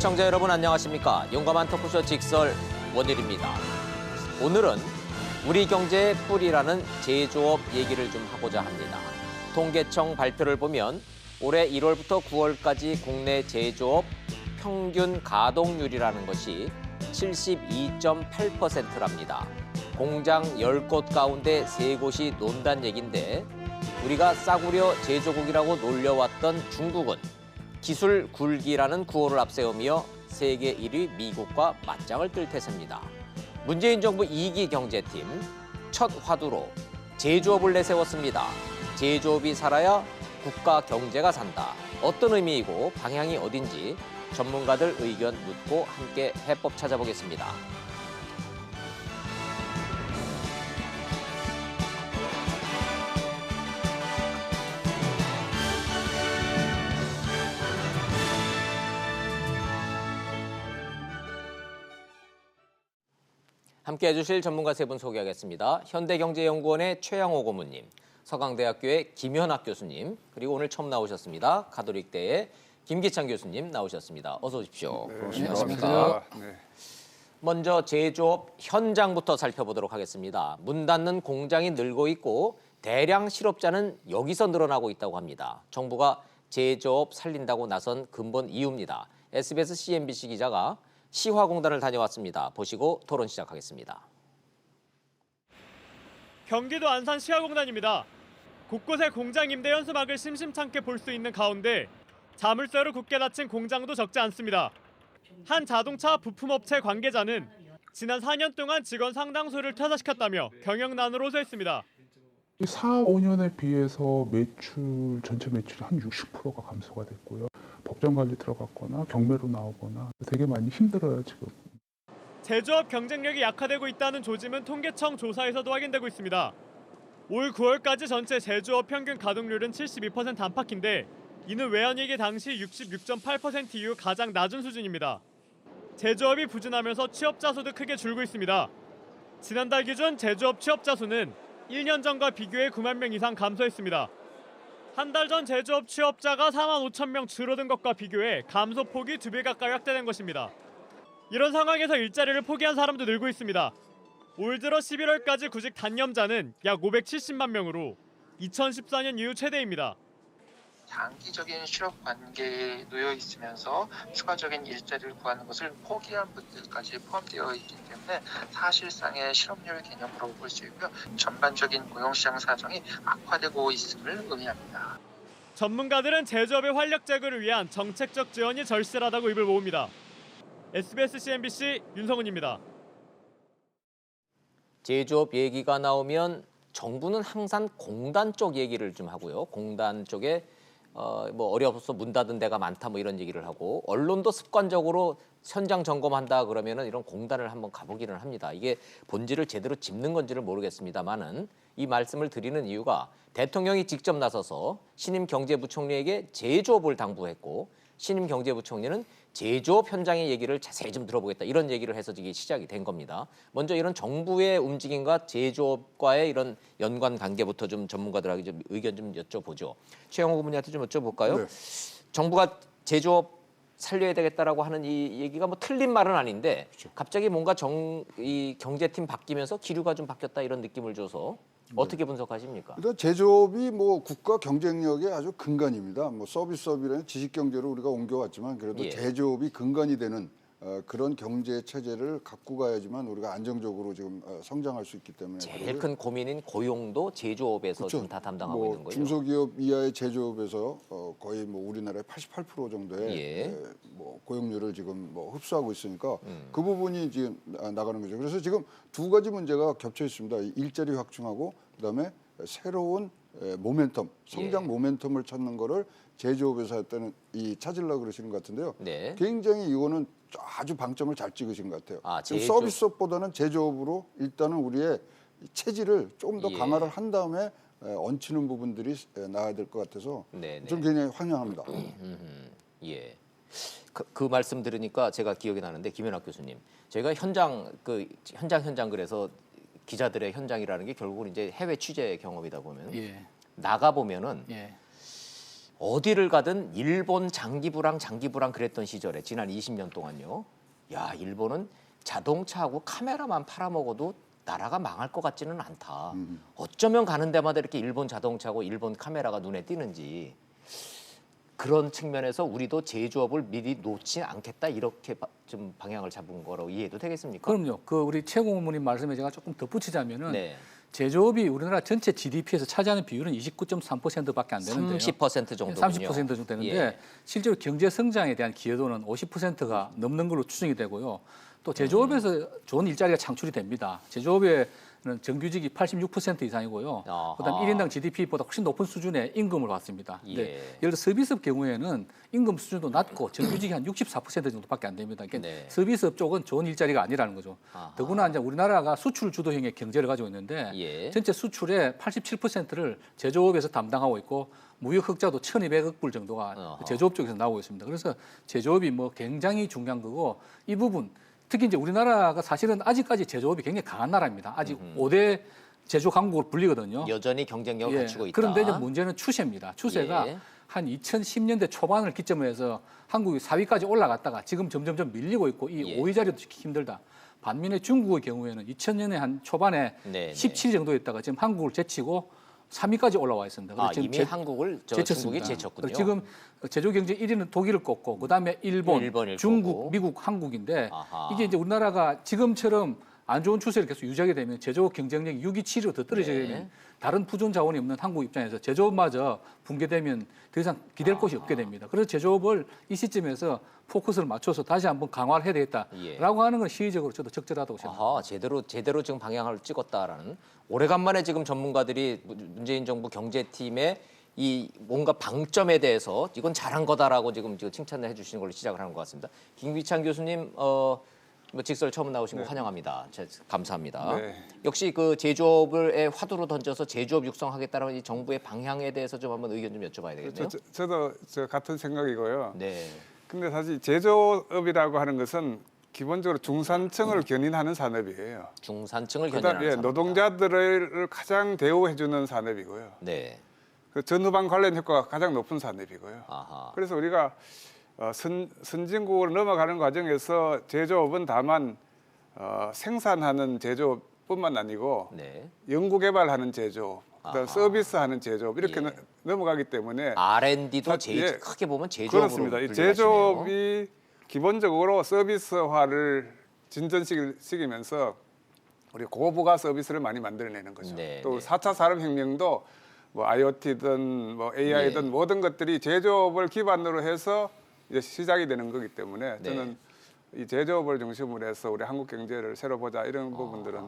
시청자 여러분 안녕하십니까? 용감한 토크쇼 직설 원일입니다. 오늘은 우리 경제의 뿌리라는 제조업 얘기를 좀 하고자 합니다. 통계청 발표를 보면 올해 1월부터 9월까지 국내 제조업 평균 가동률이라는 것이 72.8%랍니다. 공장 10곳 가운데 3곳이 논단 얘긴데 우리가 싸구려 제조국이라고 놀려왔던 중국은 기술 굴기라는 구호를 앞세우며 세계 1위 미국과 맞짱을 뜰 태세입니다. 문재인 정부 2기 경제팀 첫 화두로 제조업을 내세웠습니다. 제조업이 살아야 국가 경제가 산다. 어떤 의미이고 방향이 어딘지 전문가들 의견 묻고 함께 해법 찾아보겠습니다. 함께 해주실 전문가 세 분 소개하겠습니다. 현대경제연구원의 최양호 고문님, 서강대학교의 김현학 교수님, 그리고 오늘 처음 나오셨습니다. 가톨릭대의 김기찬 교수님 나오셨습니다. 어서 오십시오. 네, 안녕하십니까? 네. 먼저 제조업 현장부터 살펴보도록 하겠습니다. 문 닫는 공장이 늘고 있고 대량 실업자는 여기서 늘어나고 있다고 합니다. 정부가 제조업 살린다고 나선 근본 이유입니다. SBS CNBC 기자가 시화공단을 다녀왔습니다. 보시고 토론 시작하겠습니다. 경기도 안산 시화공단입니다. 곳곳에 공장 임대 현수막을 심심찮게 볼 수 있는 가운데 자물쇠로 굳게 닫힌 공장도 적지 않습니다. 한 자동차 부품업체 관계자는 지난 4년 동안 직원 상당수를 퇴사시켰다며 경영난으로 호소했습니다. 4, 5년에 비해서 전체 매출이 한 60%가 감소가 됐고요. 법정 관리 들어갔거나 경매로 나오거나 되게 많이 힘들어요, 지금. 제조업 경쟁력이 약화되고 있다는 조짐은 통계청 조사에서도 확인되고 있습니다. 올 9월까지 전체 제조업 평균 가동률은 72% 안팎인데 이는 외환위기 당시 66.8% 이후 가장 낮은 수준입니다. 제조업이 부진하면서 취업자 수도 크게 줄고 있습니다. 지난달 기준 제조업 취업자 수는 1년 전과 비교해 9만 명 이상 감소했습니다. 한 달 전 제조업 취업자가 4만 5천 명 줄어든 것과 비교해 감소폭이 2배 가까이 확대된 것입니다. 이런 상황에서 일자리를 포기한 사람도 늘고 있습니다. 올 들어 11월까지 구직 단념자는 약 570만 명으로 2014년 이후 최대입니다. 장기적인 실업 관계에 놓여 있으면서 추가적인 일자리를 구하는 것을 포기한 분들까지 포함되어 있기 때문에 사실상의 실업률 개념으로 볼 수 있고요. 전반적인 고용시장 사정이 악화되고 있음을 의미합니다. 전문가들은 제조업의 활력 제고를 위한 정책적 지원이 절실하다고 입을 모읍니다. SBS CNBC 윤성훈입니다. 제조업 얘기가 나오면 정부는 항상 공단 쪽 얘기를 좀 하고요. 공단 쪽에 어려워서 문 닫은 데가 많다 뭐 이런 얘기를 하고 언론도 습관적으로 현장 점검한다 그러면은 이런 공단을 한번 가보기는 합니다. 이게 본질을 제대로 짚는 건지를 모르겠습니다만은 이 말씀을 드리는 이유가 대통령이 직접 나서서 신임 경제부총리에게 제조업을 당부했고 신임 경제부총리는 제조업 현장의 얘기를 자세히 좀 들어보겠다 이런 얘기를 해서 이게 시작이 된 겁니다. 먼저 이런 정부의 움직임과 제조업과의 이런 연관 관계부터 좀 전문가들에게 좀 의견 좀 여쭤보죠. 최영호 고문님한테 좀 여쭤볼까요? 네. 정부가 제조업 살려야 되겠다라고 하는 이 얘기가 뭐 틀린 말은 아닌데 갑자기 뭔가 이 경제팀 바뀌면서 기류가 좀 바뀌었다 이런 느낌을 줘서 어떻게 분석하십니까? 일단 제조업이 국가 경쟁력의 아주 근간입니다. 서비스업이라는 지식 경제로 우리가 옮겨왔지만 그래도 예. 제조업이 근간이 되는 그런 경제 체제를 갖고 가야지만 우리가 안정적으로 지금 성장할 수 있기 때문에 제일 큰 고민인 고용도 제조업에서 좀 다 담당하고 있는 거예요. 중소기업 이하의 제조업에서 거의 우리나라의 88% 정도의 예. 고용률을 지금 흡수하고 있으니까 그 부분이 지금 나가는 거죠. 그래서 지금 두 가지 문제가 겹쳐 있습니다. 일자리 확충하고 그다음에 새로운 모멘텀, 성장 예. 모멘텀을 찾는 거를 제조업에서 했다는 찾으려고 그러시는 것 같은데요. 네. 굉장히 이거는 아주 방점을 잘 찍으신 것 같아요. 지금 제조- 서비스업보다는 제조업으로 일단은 우리의 체질을 조금 더 예. 강화를 한 다음에 얹히는 부분들이 나와야 될 것 같아서 네네. 좀 굉장히 환영합니다. 예. 그 말씀 들으니까 제가 기억이 나는데 김현학 교수님, 저희가 현장 그래서 기자들의 현장이라는 게 결국은 이제 해외 취재 경험이다 보면 예. 나가 보면은 예. 어디를 가든 일본 장기부랑 그랬던 시절에 지난 20년 동안요. 야, 일본은 자동차하고 카메라만 팔아먹어도 나라가 망할 것 같지는 않다. 어쩌면 가는 데마다 이렇게 일본 자동차하고 일본 카메라가 눈에 띄는지 그런 측면에서 우리도 제조업을 미리 놓지 않겠다 이렇게 좀 방향을 잡은 거로 이해해도 되겠습니까? 그럼요. 그 우리 최고문님 말씀에 제가 조금 덧붙이자면은 네. 제조업이 우리나라 전체 GDP에서 차지하는 비율은 29.3%밖에 안 되는데요. 30% 정도군요. 30% 정도 되는데 예. 실제로 경제 성장에 대한 기여도는 50%가 넘는 걸로 추정이 되고요. 또 제조업에서 좋은 일자리가 창출이 됩니다. 제조업에는 정규직이 86% 이상이고요. 아하. 그다음 1인당 GDP보다 훨씬 높은 수준의 임금을 받습니다. 예. 예를 들어 서비스업 경우에는 임금 수준도 낮고 정규직이 한 64% 정도밖에 안 됩니다. 그러니까 네. 서비스업 쪽은 좋은 일자리가 아니라는 거죠. 아하. 더구나 이제 우리나라가 수출 주도형의 경제를 가지고 있는데 예. 전체 수출의 87%를 제조업에서 담당하고 있고 무역 흑자도 1,200억 불 정도가 어허. 제조업 쪽에서 나오고 있습니다. 그래서 제조업이 뭐 굉장히 중요한 거고 이 부분 특히 이제 우리나라가 사실은 아직까지 제조업이 굉장히 강한 나라입니다. 아직 5대 제조 강국으로 불리거든요. 여전히 경쟁력을 예. 갖추고 있다. 그런데 이제 문제는 추세입니다. 추세가 예. 한 2010년대 초반을 기점으로 해서 한국이 4위까지 올라갔다가 지금 점점점 밀리고 있고 이 예. 5위 자리도 지키기 힘들다. 반면에 중국의 경우에는 2000년에 한 초반에 네, 17 정도였다가 지금 한국을 제치고 3위까지 올라와 있습니다. 아, 지금 이미 한국을 중국이 제쳤군요. 그리고 지금 제조 경제 1위는 독일을 꺾고 그다음에 일본, 일본을 중국, 꺾고. 미국, 한국인데 아하. 이게 이제 우리나라가 지금처럼 안 좋은 추세를 계속 유지하게 되면 제조업 경쟁력이 6위, 7위로 더 떨어지게 네. 되면 다른 부존 자원이 없는 한국 입장에서 제조업마저 붕괴되면 더 이상 기댈 곳이 없게 됩니다. 그래서 제조업을 이 시점에서 포커스를 맞춰서 다시 한번 강화를 해야 되겠다라고 예. 하는 건 시의적으로 저도 적절하다고 생각합니다. 아하, 제대로 지금 방향을 찍었다라는 오래간만에 지금 전문가들이 문재인 정부 경제팀의 이 뭔가 방점에 대해서 이건 잘한 거다라고 지금 칭찬을 해주시는 걸로 시작을 하는 것 같습니다. 김기찬 교수님, 뭐 직설 처음 나오신 거 환영합니다. 감사합니다. 네. 역시 그 제조업을 화두로 던져서 제조업 육성하겠다는 이 정부의 방향에 대해서 좀 한번 의견 좀 여쭤봐야 되겠네요. 저도 같은 생각이고요. 네, 근데 사실 제조업이라고 하는 것은 기본적으로 중산층을 견인하는 산업이에요. 중산층을 그다음에 견인하는 산업이다. 노동자들을 가장 대우해주는 산업이고요. 네, 그 전후방 관련 효과가 가장 높은 산업이고요. 아하, 그래서 우리가 선진국으로 넘어가는 과정에서 제조업은 다만 생산하는 제조업뿐만 아니고 네. 연구개발하는 제조업, 그다음 아하. 서비스하는 제조업 이렇게 예. 넘어가기 때문에 R&D도 예. 크게 보면 제조업으로 그렇습니다. 이 분류하시네요. 제조업이 기본적으로 서비스화를 진전시키면서 우리 고부가 서비스를 많이 만들어내는 거죠. 네, 또 네. 4차 산업혁명도 뭐 IoT든 뭐 AI든 예. 모든 것들이 제조업을 기반으로 해서 이제 시작이 되는 거기 때문에 네. 저는 이 제조업을 중심으로 해서 우리 한국 경제를 새로 보자 이런 부분들은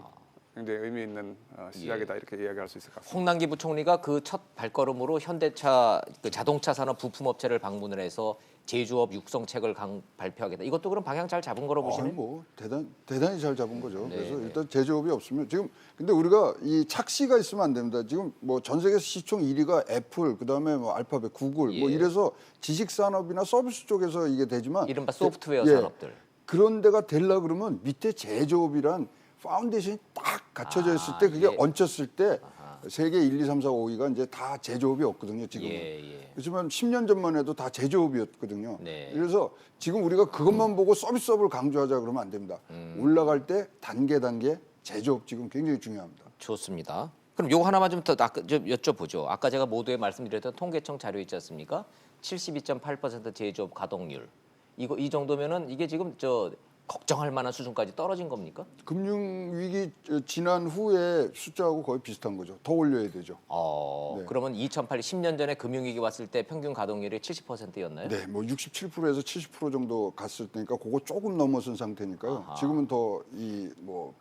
굉장히 의미 있는 시작이다 예. 이렇게 이야기할 수 있을 것 같습니다. 홍남기 부총리가 그 첫 발걸음으로 현대차 그 자동차 산업 부품업체를 방문을 해서 제조업 육성책을 발표하겠다. 이것도 그럼 방향 잘 잡은 거로 보시나요? 뭐 대단히 잘 잡은 거죠. 네, 그래서 네. 일단 제조업이 없으면 지금 근데 우리가 이 착시가 있으면 안 됩니다. 지금 뭐 전 세계 시총 1위가 애플, 그다음에 뭐 알파벳, 구글 뭐 예. 이래서 지식 산업이나 서비스 쪽에서 이게 되지만 이른바 소프트웨어 예. 산업들. 그런 데가 되려 그러면 밑에 제조업이란 파운데이션이 딱 갖춰져 있을 때 그게 예. 얹혔을 때 세계 1, 2, 3, 4, 5위가 이제 다 제조업이 없거든요, 지금은. 예. 그렇지만 10년 전만 해도 다 제조업이었거든요. 네. 그래서 지금 우리가 그것만 보고 서비스업을 강조하자 그러면 안 됩니다. 올라갈 때 단계 제조업 지금 굉장히 중요합니다. 좋습니다. 그럼 요거 하나만 좀 여쭤보죠. 아까 제가 모두에 말씀드렸던 통계청 자료 있지 않습니까? 72.8% 제조업 가동률. 이 정도면은 이게 지금 걱정할 만한 수준까지 떨어진 겁니까? 금융위기 지난 후에 숫자하고 거의 비슷한 거죠. 더 올려야 되죠. 네. 그러면 10년 전에 금융위기 왔을 때 평균 가동률이 70%였나요? 네, 뭐 67%에서 70% 정도 갔을 때니까 그거 조금 넘어선 상태니까요. 아하. 지금은 더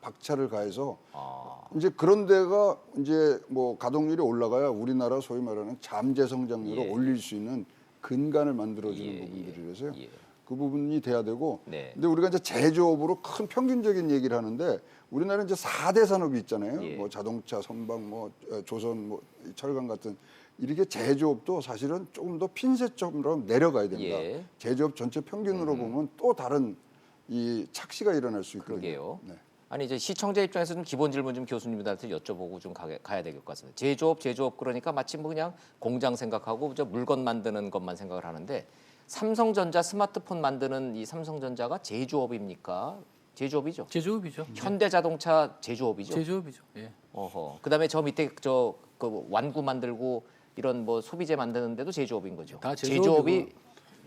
박차를 가해서 아, 이제 그런 데가 이제 뭐 가동률이 올라가야 우리나라 소위 말하는 잠재 성장률을 예. 올릴 수 있는 근간을 만들어주는 예, 부분들이라서요. 예. 그 부분이 돼야 되고. 네. 근데 우리가 이제 제조업으로 큰 평균적인 얘기를 하는데 우리나라는 이제 4대 산업이 있잖아요. 예. 뭐 자동차, 선박, 뭐 조선, 뭐 철강 같은 이렇게 제조업도 사실은 조금 더 핀셋처럼 내려가야 됩니다. 예. 제조업 전체 평균으로 보면 또 다른 이 착시가 일어날 수 있거든요. 그러게요. 네. 아니 이제 시청자 입장에서 좀 기본 질문 좀 교수님들한테 여쭤보고 좀 가야 될 것 같습니다. 제조업 그러니까 마치 뭐 그냥 공장 생각하고 저 물건 만드는 것만 생각을 하는데 삼성전자 스마트폰 만드는 이 삼성전자가 제조업입니까? 제조업이죠. 제조업이죠. 현대자동차 제조업이죠. 제조업이죠. 예. 어허. 그다음에 저 밑에 그 완구 만들고 이런 뭐 소비재 만드는데도 제조업인 거죠. 다 제조업이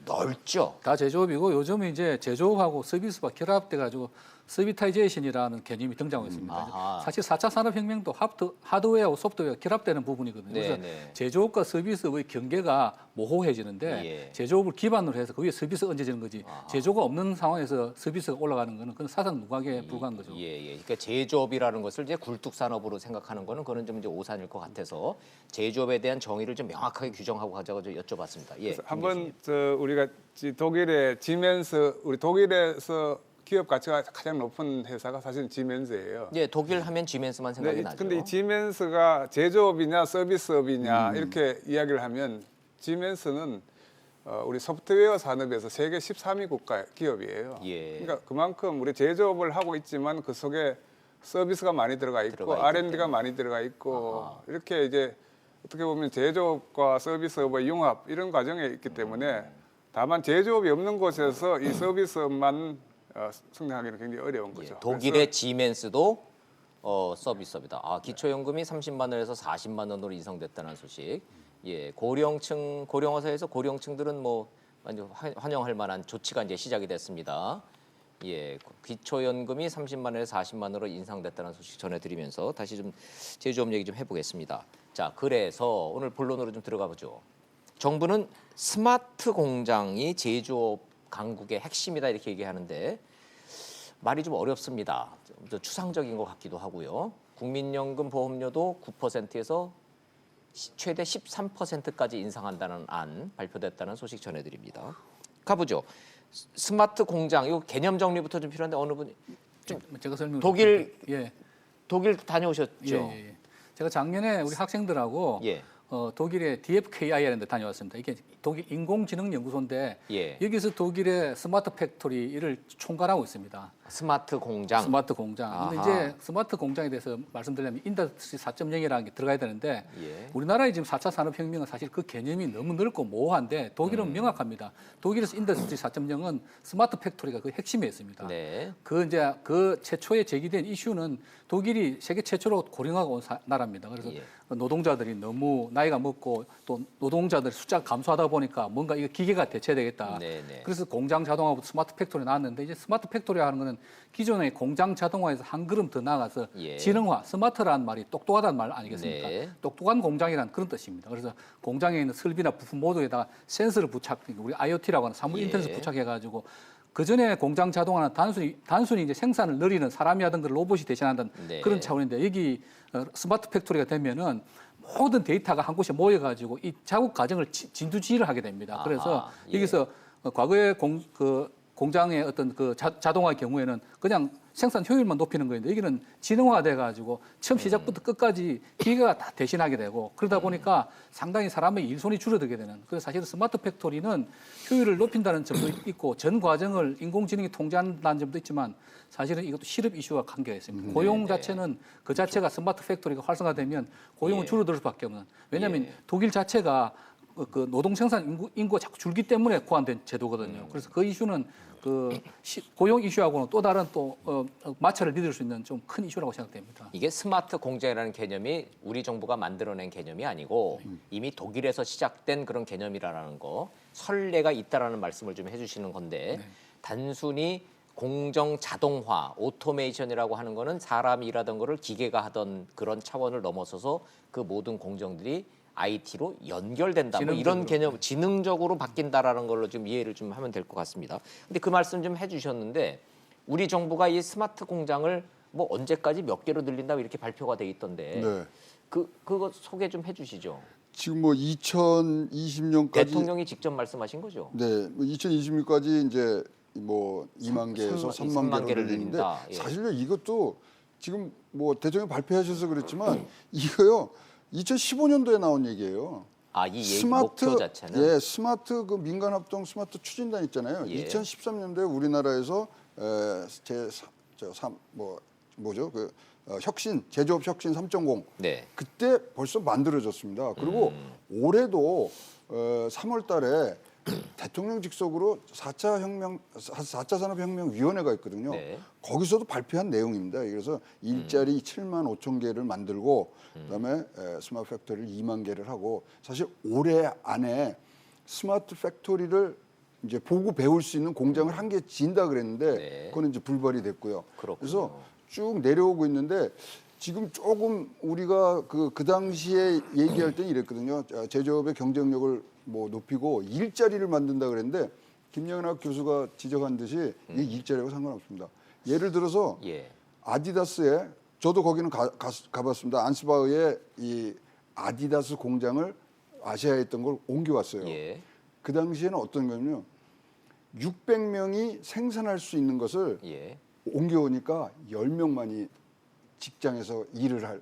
넓죠. 다 제조업이고 요즘은 이제 제조업하고 서비스가 결합돼 가지고 서비타이제이션이라는 개념이 등장하고 있습니다. 아하. 사실 4차 산업혁명도 하드웨어하고 소프트웨어가 결합되는 부분이거든요. 그래서 네네. 제조업과 서비스의 경계가 모호해지는데 예. 제조업을 기반으로 해서 거기에 서비스가 얹어지는 거지. 제조가 없는 상황에서 서비스가 올라가는 거는 그건 사상 누각에 불과한 거죠. 예, 예. 그러니까 제조업이라는 것을 이제 굴뚝 산업으로 생각하는 거는 그거는 좀 이제 오산일 것 같아서 제조업에 대한 정의를 좀 명확하게 규정하고 가자고 좀 여쭤봤습니다. 예. 그래서 한번 우리가 독일의 지멘스 우리 독일에서 기업 가치가 가장 높은 회사가 사실은 지멘스예요. 예, 독일 하면 지멘스만 생각이 나죠. 근데 이 지멘스가 제조업이냐 서비스업이냐 이렇게 이야기를 하면 지멘스는 우리 소프트웨어 산업에서 세계 13위 국가 기업이에요. 예. 그러니까 그만큼 우리 제조업을 하고 있지만 그 속에 서비스가 많이 들어가 있고 R&D가 많이 들어가 있고 이렇게 이제 어떻게 보면 제조업과 서비스업의 융합 이런 과정에 있기 때문에 다만 제조업이 없는 곳에서 이 서비스업만 성장하기는 굉장히 어려운 거죠. 예, 독일의 지멘스도 서비스업이다. 아, 기초연금이 30만 원에서 40만 원으로 인상됐다는 소식. 예, 고령화사에서 고령층들은 뭐 완전 환영할 만한 조치가 이제 시작이 됐습니다. 예, 기초연금이 30만 원에서 40만 원으로 인상됐다는 소식 전해드리면서 다시 좀 제조업 얘기 좀 해보겠습니다. 자, 그래서 오늘 본론으로 좀 들어가 보죠. 정부는 스마트 공장이 제조업 강국의 핵심이다 이렇게 얘기하는데 말이 좀 어렵습니다. 좀 추상적인 것 같기도 하고요. 국민연금 보험료도 9%에서 최대 13%까지 인상한다는 안 발표됐다는 소식 전해드립니다. 가보죠. 스마트 공장 이거 개념 정리부터 좀 필요한데 어느 분이 제가 설명. 독일 다녀오셨죠? 예. 제가 작년에 우리 학생들하고 예. 독일의 DFKI라는 데 다녀왔습니다. 이게 독일 인공지능연구소인데 예. 여기서 독일의 스마트 팩토리를 총괄하고 있습니다. 스마트 공장. 스마트 공장. 근데 이제 스마트 공장에 대해서 말씀드리면 인더스트리 4.0이라는 게 들어가야 되는데 예. 우리나라의 지금 4차 산업혁명은 사실 그 개념이 너무 넓고 모호한데 독일은 명확합니다. 독일에서 인더스트리 4.0은 스마트 팩토리가 그 핵심에 있습니다. 네. 그 최초에 제기된 이슈는 독일이 세계 최초로 고령화가 온 나라입니다. 그래서 예. 노동자들이 너무 나이가 먹고 또 노동자들 숫자가 감소하다 보니까 뭔가 이거 기계가 대체되겠다. 네네. 그래서 공장 자동화부터 스마트 팩토리 나왔는데 이제 스마트 팩토리 하는 거는 기존의 공장 자동화에서 한 걸음 더 나아가서 예. 지능화, 스마트라는 말이 똑똑하다는 말 아니겠습니까? 네. 똑똑한 공장이라는 그런 뜻입니다. 그래서 공장에 있는 설비나 부품 모두에다가 센서를 부착, 우리 IoT라고 하는 사물 예. 인터넷을 부착해가지고 그 전에 공장 자동화는 단순히 이제 생산을 늘리는 사람이 하던 걸 로봇이 대신한다는 네. 그런 차원인데 여기 스마트 팩토리가 되면은 모든 데이터가 한 곳에 모여가지고 이 작업 과정을 진두지휘를 하게 됩니다. 그래서 아하, 예. 여기서 과거에 공장의 어떤 그 자동화의 경우에는 그냥 생산 효율만 높이는 거였는데 여기는 지능화가 돼가지고 처음 시작부터 끝까지 기계가 다 대신하게 되고 그러다 보니까 상당히 사람의 일손이 줄어들게 되는. 그래서 사실은 스마트 팩토리는 효율을 높인다는 점도 있고 전 과정을 인공지능이 통제한다는 점도 있지만 사실은 이것도 실업 이슈와 관계가 있습니다. 고용 자체는 그 자체가 스마트 팩토리가 활성화되면 고용은 예. 줄어들 수밖에 없는. 왜냐하면 예. 독일 자체가 그 노동 생산 인구가 자꾸 줄기 때문에 고안된 제도거든요. 그래서 그 이슈는 고용 이슈하고는 또 다른 마찰을 빚을 수 있는 좀 큰 이슈라고 생각됩니다. 이게 스마트 공장이라는 개념이 우리 정부가 만들어낸 개념이 아니고 이미 독일에서 시작된 그런 개념이라는 거 선례가 있다라는 말씀을 좀 해주시는 건데 단순히 공정 자동화, 오토메이션이라고 하는 거는 사람이 일하던 거를 기계가 하던 그런 차원을 넘어서서 그 모든 공정들이 IT로 연결된다. 뭐 이런 개념, 지능적으로 바뀐다라는 걸로 좀 이해를 좀 하면 될 것 같습니다. 근데 그 말씀 좀 해주셨는데 우리 정부가 이 스마트 공장을 뭐 언제까지 몇 개로 늘린다 이렇게 발표가 돼 있던데 네. 그거 소개 좀 해주시죠. 지금 뭐 2020년까지 대통령이 직접 말씀하신 거죠. 네, 뭐 2020년까지 이제 뭐 2만 개에서 3만 개로 늘리는데 예. 사실요 이것도 지금 뭐 대통령 발표하셔서 그랬지만 이거요 2015년도에 나온 얘기예요. 아, 이 목표 자체는 예, 스마트 그 민간 합동 스마트 추진단 있잖아요. 예. 2013년도에 우리나라에서 뭐죠? 혁신 제조업 혁신 3.0 네. 그때 벌써 만들어졌습니다. 그리고 올해도 3월달에 대통령 직속으로 4차 산업혁명위원회가 있거든요. 네. 거기서도 발표한 내용입니다. 그래서 일자리 7만 5천 개를 만들고 그다음에 스마트 팩토리를 2만 개를 하고 사실 올해 안에 스마트 팩토리를 이제 보고 배울 수 있는 공장을 한 개 지은다 그랬는데 네. 그거는 이제 불발이 됐고요. 그렇군요. 그래서 쭉 내려오고 있는데 지금 조금 우리가 그 당시에 얘기할 때는 이랬거든요. 제조업의 경쟁력을 뭐 높이고 일자리를 만든다 그랬는데 김영학 교수가 지적한 듯이 이게 일자리하고 상관없습니다. 예를 들어서 예. 아디다스에 저도 거기는 가봤습니다. 안스바흐에 이 아디다스 공장을 아시아에 있던 걸 옮겨왔어요. 예. 그 당시에는 어떤 거냐면요. 600명이 생산할 수 있는 것을 예. 옮겨오니까 10명만이 직장에서 일을 할,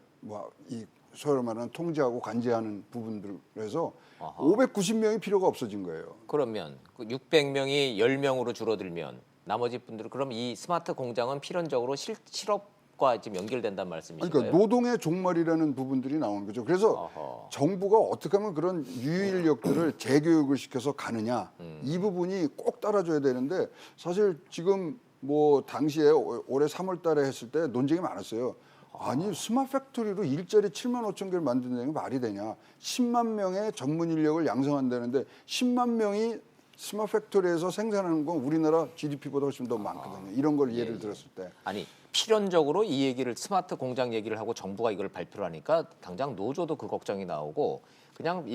이 소위 말하는 통제하고 관제하는 부분들에서 아하. 590명이 필요가 없어진 거예요. 그러면 그 600명이 10명으로 줄어들면 나머지 분들은 그럼 이 스마트 공장은 필연적으로 실업과 지금 연결된다는 말씀이신가요? 그러니까 노동의 종말이라는 부분들이 나오는 거죠. 그래서 아하. 정부가 어떻게 하면 그런 유인력들을 재교육을 시켜서 가느냐 이 부분이 꼭 따라줘야 되는데 사실 지금 뭐 당시에 올해 3월달에 했을 때 논쟁이 많았어요. 아니 스마트 팩토리로 일자리 7만 5천 개를 만든다는 게 말이 되냐? 10만 명의 전문 인력을 양성한다는데 10만 명이 스마트 팩토리에서 생산하는 건 우리나라 GDP보다 훨씬 더 많거든요. 이런 걸 예를 들었을 때. 아니 필연적으로 이 얘기를 스마트 공장 얘기를 하고 정부가 이걸 발표를 하니까 당장 노조도 그 걱정이 나오고 그냥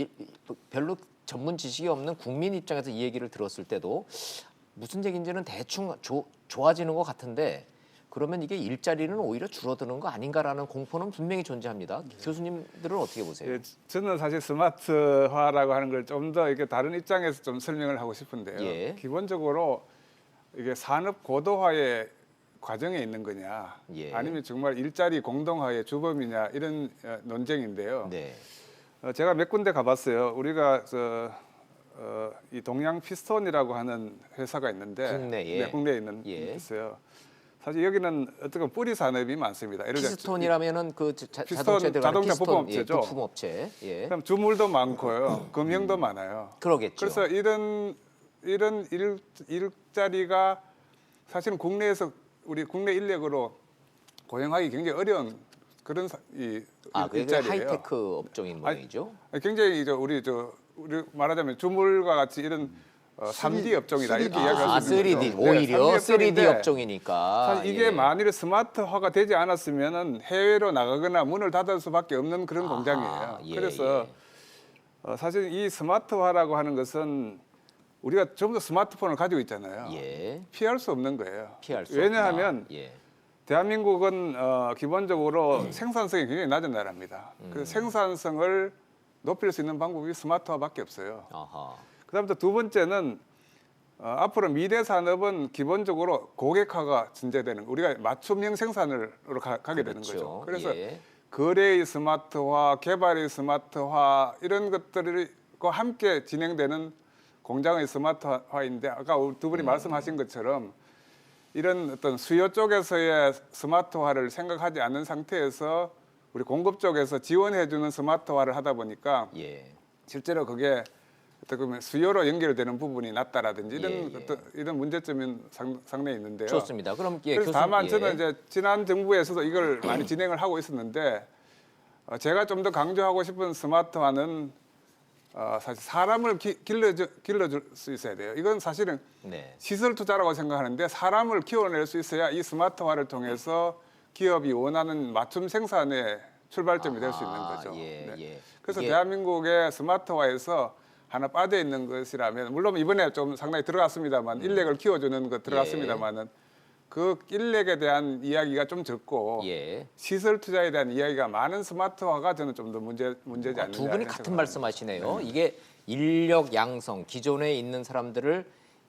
별로 전문 지식이 없는 국민 입장에서 이 얘기를 들었을 때도 무슨 얘기인지는 대충 좋아지는 것 같은데 그러면 이게 일자리는 오히려 줄어드는 거 아닌가라는 공포는 분명히 존재합니다. 교수님들은 어떻게 보세요? 예, 저는 사실 스마트화라고 하는 걸 좀 더 이렇게 다른 입장에서 좀 설명을 하고 싶은데요. 예. 기본적으로 이게 산업 고도화의 과정에 있는 거냐, 예. 아니면 정말 일자리 공동화의 주범이냐 이런 논쟁인데요. 네. 제가 몇 군데 가봤어요. 우리가 이 동양 피스톤이라고 하는 회사가 있는데 국내에? 네, 국내에 있어요. 사실 여기는 어떻게 뿌리 산업이 많습니다. 피스톤이라면은 그 피스톤, 자동차에 들어가는 자동차 피스톤, 부품업체죠. 예, 부품업체. 예. 그럼 주물도 많고요, 금형도 많아요. 그러겠죠. 그래서 이런 일자리가 사실은 국내에서 우리 국내 인력으로 고용하기 굉장히 어려운 그런 그게 일자리예요. 하이테크 업종인 모양이죠. 굉장히 우리 말하자면 주물과 같이 이런 3D 업종이다 이렇게 이야기할 수 있는 3D 거죠. 오히려 3D 업종인데 업종이니까. 사실 이게 예. 만일 스마트화가 되지 않았으면은 해외로 나가거나 문을 닫을 수밖에 없는 그런 공장이에요. 예, 그래서 사실 이 스마트화라고 하는 것은 우리가 전부 다 스마트폰을 가지고 있잖아요. 예. 피할 수 없는 거예요. 피할 수 왜냐하면 없다. 예. 대한민국은 기본적으로 생산성이 굉장히 낮은 나라입니다. 그래서 생산성을 높일 수 있는 방법이 스마트화밖에 없어요. 아하. 그다음부터 두 번째는 앞으로 미래 산업은 기본적으로 고객화가 전제되는 우리가 맞춤형 생산으로 가게 되는 거죠. 그래서 예. 거래의 스마트화, 개발의 스마트화 이런 것들과 함께 진행되는 공장의 스마트화인데 아까 두 분이 말씀하신 것처럼 이런 어떤 수요 쪽에서의 스마트화를 생각하지 않는 상태에서 우리 공급 쪽에서 지원해주는 스마트화를 하다 보니까 예. 실제로 그게 어떻게 보면 수요로 연결되는 부분이 낮다라든지 이런 문제점이 상당히 있는데요. 좋습니다. 그럼 그래서 교수님, 다만 저는 이제 지난 정부에서도 이걸 많이 진행을 하고 있었는데 제가 좀 더 강조하고 싶은 스마트화는 사실 사람을 길러줄 수 있어야 돼요. 이건 사실은 네. 시설 투자라고 생각하는데 사람을 키워낼 수 있어야 이 스마트화를 통해서 기업이 원하는 맞춤 생산의 출발점이 될 수 있는 거죠. 예, 네. 예. 그래서 이게- 대한민국의 스마트화에서 하나 빠져 있는 것이라면 물론 이번에 좀 상당히 들어갔습니다만 인력을 키워주는 것 들어갔습니다만은 그 인력에 대한 이야기가 좀 적고 예. 시설 투자에 대한 이야기가 많은 스마트화가 저는 좀 더 문제지 않는가. 두 분이 같은 말씀하시네요. 이게 인력 양성, 기존에 있는 사람들을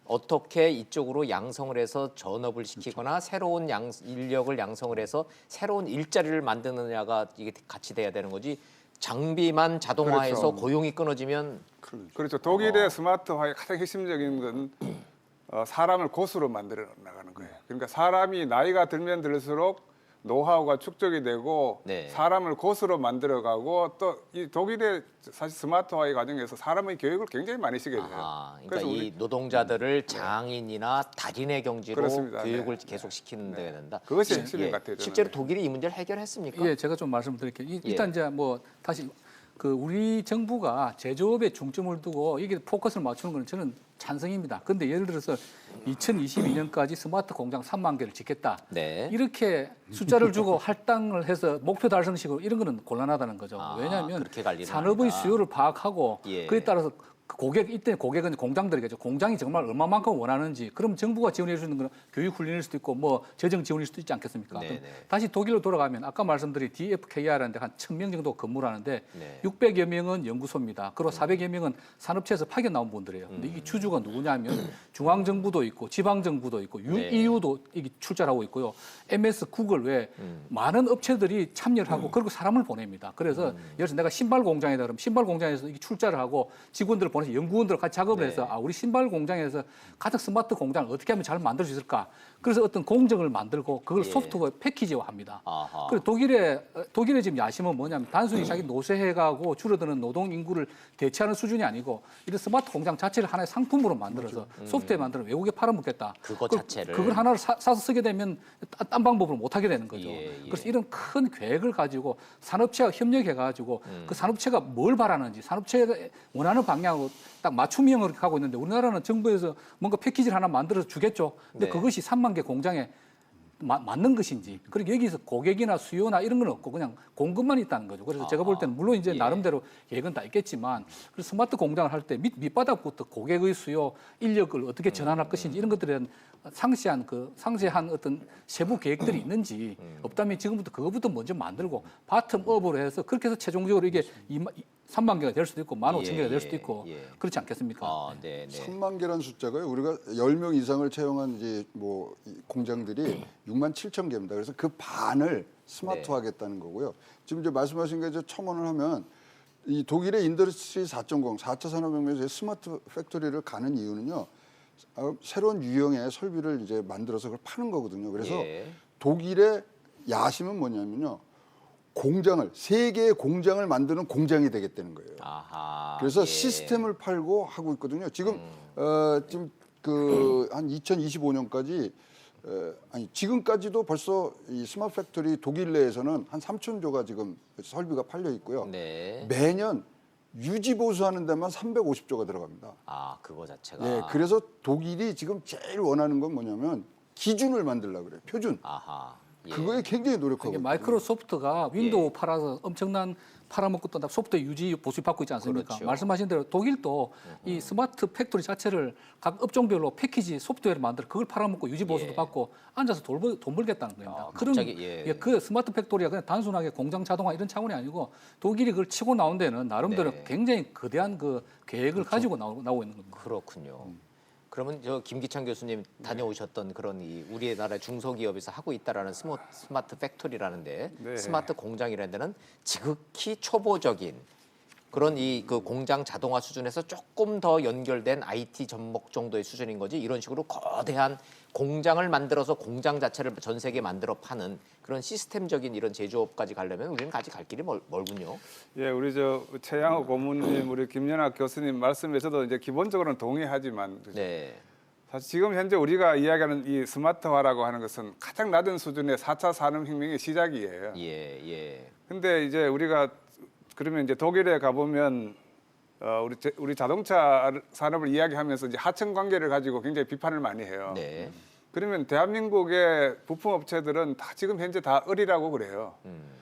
어떻게 이쪽으로 양성을 해서 전업을 시키거나 새로운 인력을 양성을 해서 새로운 일자리를 만드느냐가 이게 같이 돼야 되는 거지. 장비만 자동화해서 그렇죠. 고용이 끊어지면 그렇죠. 독일의 스마트화의 가장 핵심적인 건 사람을 고수로 만들어 나가는 거예요. 그러니까 사람이 나이가 들면 들수록 노하우가 축적이 되고 네. 사람을 고수로 만들어가고 또 이 독일의 사실 스마트화의 과정에서 사람의 교육을 굉장히 많이 시켜야 돼요. 아, 그러니까 그래서 이 우리 노동자들을 장인이나 달인의 경지로 그렇습니다. 교육을 네. 계속 시키는 데가 된다. 그것이 핵심인 것 같아요, 저는. 실제로 독일이 이 문제를 해결했습니까? 예, 제가 좀 말씀드릴게요. 일단 예. 이제 뭐 다시 그 우리 정부가 제조업에 중점을 두고 이게 포커스를 맞추는 건 저는 찬성입니다. 근데 예를 들어서 2022년까지 스마트 공장 3만 개를 짓겠다. 네. 이렇게 숫자를 주고 할당을 해서 목표 달성식으로 이런 거는 곤란하다는 거죠. 아, 왜냐하면 그렇게 갈 일은 산업의 아니다. 수요를 파악하고 예. 그에 따라서 이때 고객은 공장들이겠죠. 공장이 정말 얼마만큼 원하는지. 그럼 정부가 지원해 주는 건 교육 훈련일 수도 있고 뭐 재정 지원일 수도 있지 않겠습니까? 네네. 그럼 다시 독일로 돌아가면 아까 말씀드린 DFKR인데 한 1,000명 정도 근무를 하는데 네. 600여 명은 연구소입니다. 그리고 400여 명은 산업체에서 파견 나온 분들이에요. 근데 이게 주주가 누구냐면 중앙 정부도 있고 지방 정부도 있고 네. EU도 이게 출자를 하고 있고요. MS, 구글 외 많은 업체들이 참여를 하고 그리고 사람을 보냅니다. 그래서 예를 들어서 내가 신발 공장이다 그러면 신발 공장에서 이게 출자를 하고 직원들을 보내서 연구원들 같이 작업을 네. 해서 아 우리 신발 공장에서 가장 스마트 공장을 어떻게 하면 잘 만들 수 있을까? 그래서 어떤 공정을 만들고 그걸 예. 소프트웨어 패키지화합니다. 아하. 그리고 독일의 지금 야심은 뭐냐면 단순히 자기 노쇠해가고 줄어드는 노동 인구를 대체하는 수준이 아니고 이런 스마트 공장 자체를 하나의 상품으로 만들어서 소프트웨어 만들어 외국에 팔아먹겠다. 그거 그걸- 자체를. 그걸 하나를 사서 쓰게 되면 딴 방법으로 못 하게 되는 거죠. 예, 예. 그래서 이런 큰 계획을 가지고 산업체와 협력해가지고 그 산업체가 뭘 바라는지 산업체가 원하는 방향으로 딱 맞춤형으로 가고 있는데 우리나라는 정부에서 뭔가 패키지를 하나 만들어서 주겠죠. 근데 네. 그것이 3만 개 공장에 맞는 것인지 그리고 여기서 고객이나 수요나 이런 건 없고 그냥 공급만 있다는 거죠. 그래서 제가 볼 때는 물론 이제 예. 나름대로 계획은 다 있겠지만 그래서 스마트 공장을 할 때 밑바닥부터 고객의 수요, 인력을 어떻게 전환할 것인지 이런 것들에 대한 상세한 어떤 세부 계획들이 있는지 없다면 지금부터 그것부터 먼저 만들고 바텀업으로 해서 그렇게 해서 최종적으로 이게 3만 개가 될 수도 있고 15,000개가 될 수도 있고 예. 그렇지 않겠습니까? 아, 네, 네. 3만 개라는 숫자가요. 우리가 10명 이상을 채용한 이제 뭐 이 공장들이 6만 7천 개입니다. 그래서 그 반을 스마트화하겠다는 거고요. 지금 이제 말씀하신 게 이제 첨언을 하면 이 독일의 인더스트리 4.0, 4차 산업혁명에서 스마트 팩토리를 가는 이유는요. 새로운 유형의 설비를 이제 만들어서 그걸 파는 거거든요. 그래서 예. 독일의 야심은 뭐냐면요. 세 개의 공장을 만드는 공장이 되겠다는 거예요. 아하. 그래서 예. 시스템을 팔고 하고 있거든요. 지금 지금 한 2025년까지 지금까지도 벌써 이 스마트 팩토리 독일 내에서는 한 3,000조가 지금 설비가 팔려 있고요. 네. 매년 유지 보수하는 데만 350조가 들어갑니다. 아, 그거 자체가. 네, 그래서 독일이 지금 제일 원하는 건 뭐냐면 기준을 만들려고 그래요. 표준. 아하. 예. 그거에 굉장히 노력하고 이게 있거든요. 마이크로소프트가 윈도우 팔아서 엄청난 팔아먹고 또 소프트웨어 유지 보수 받고 있지 않습니까? 그렇죠. 말씀하신 대로 독일도 이 스마트 팩토리 자체를 각 업종별로 패키지 소프트웨어를 만들어 그걸 팔아먹고 유지 보수도 예. 받고 앉아서 돈 벌겠다는 겁니다. 아, 그런 갑자기, 예. 그 스마트 팩토리가 그냥 단순하게 공장 자동화 이런 차원이 아니고 독일이 그걸 치고 나온 데는 나름대로 네. 굉장히 거대한 그 계획을 그렇죠. 가지고 나오고 있는 겁니다. 그렇군요. 그러면 저 김기찬 교수님 다녀오셨던 그런 이 우리나라 중소기업에서 하고 있다라는 스마트 팩토리라는데 네. 스마트 공장이라는 데는 지극히 초보적인 그런 이 그 공장 자동화 수준에서 조금 더 연결된 IT 접목 정도의 수준인 거지 이런 식으로 거대한 공장을 만들어서 공장 자체를 전 세계에 만들어 파는 그런 시스템적인 이런 제조업까지 가려면 우리는 아직 갈 길이 멀군요. 예, 우리 저 최양호 고문님, 우리 김연학 교수님 말씀에 저도 이제 기본적으로는 동의하지만 네. 사실 지금 현재 우리가 이야기하는 이 스마트화라고 하는 것은 가장 낮은 수준의 4차 산업혁명의 시작이에요. 예, 예. 근데 이제 우리가 그러면 이제 독일에 가보면 우리 자동차 산업을 이야기하면서 이제 하청 관계를 가지고 굉장히 비판을 많이 해요. 네. 그러면 대한민국의 부품 업체들은 다 지금 현재 다 을이라고 그래요.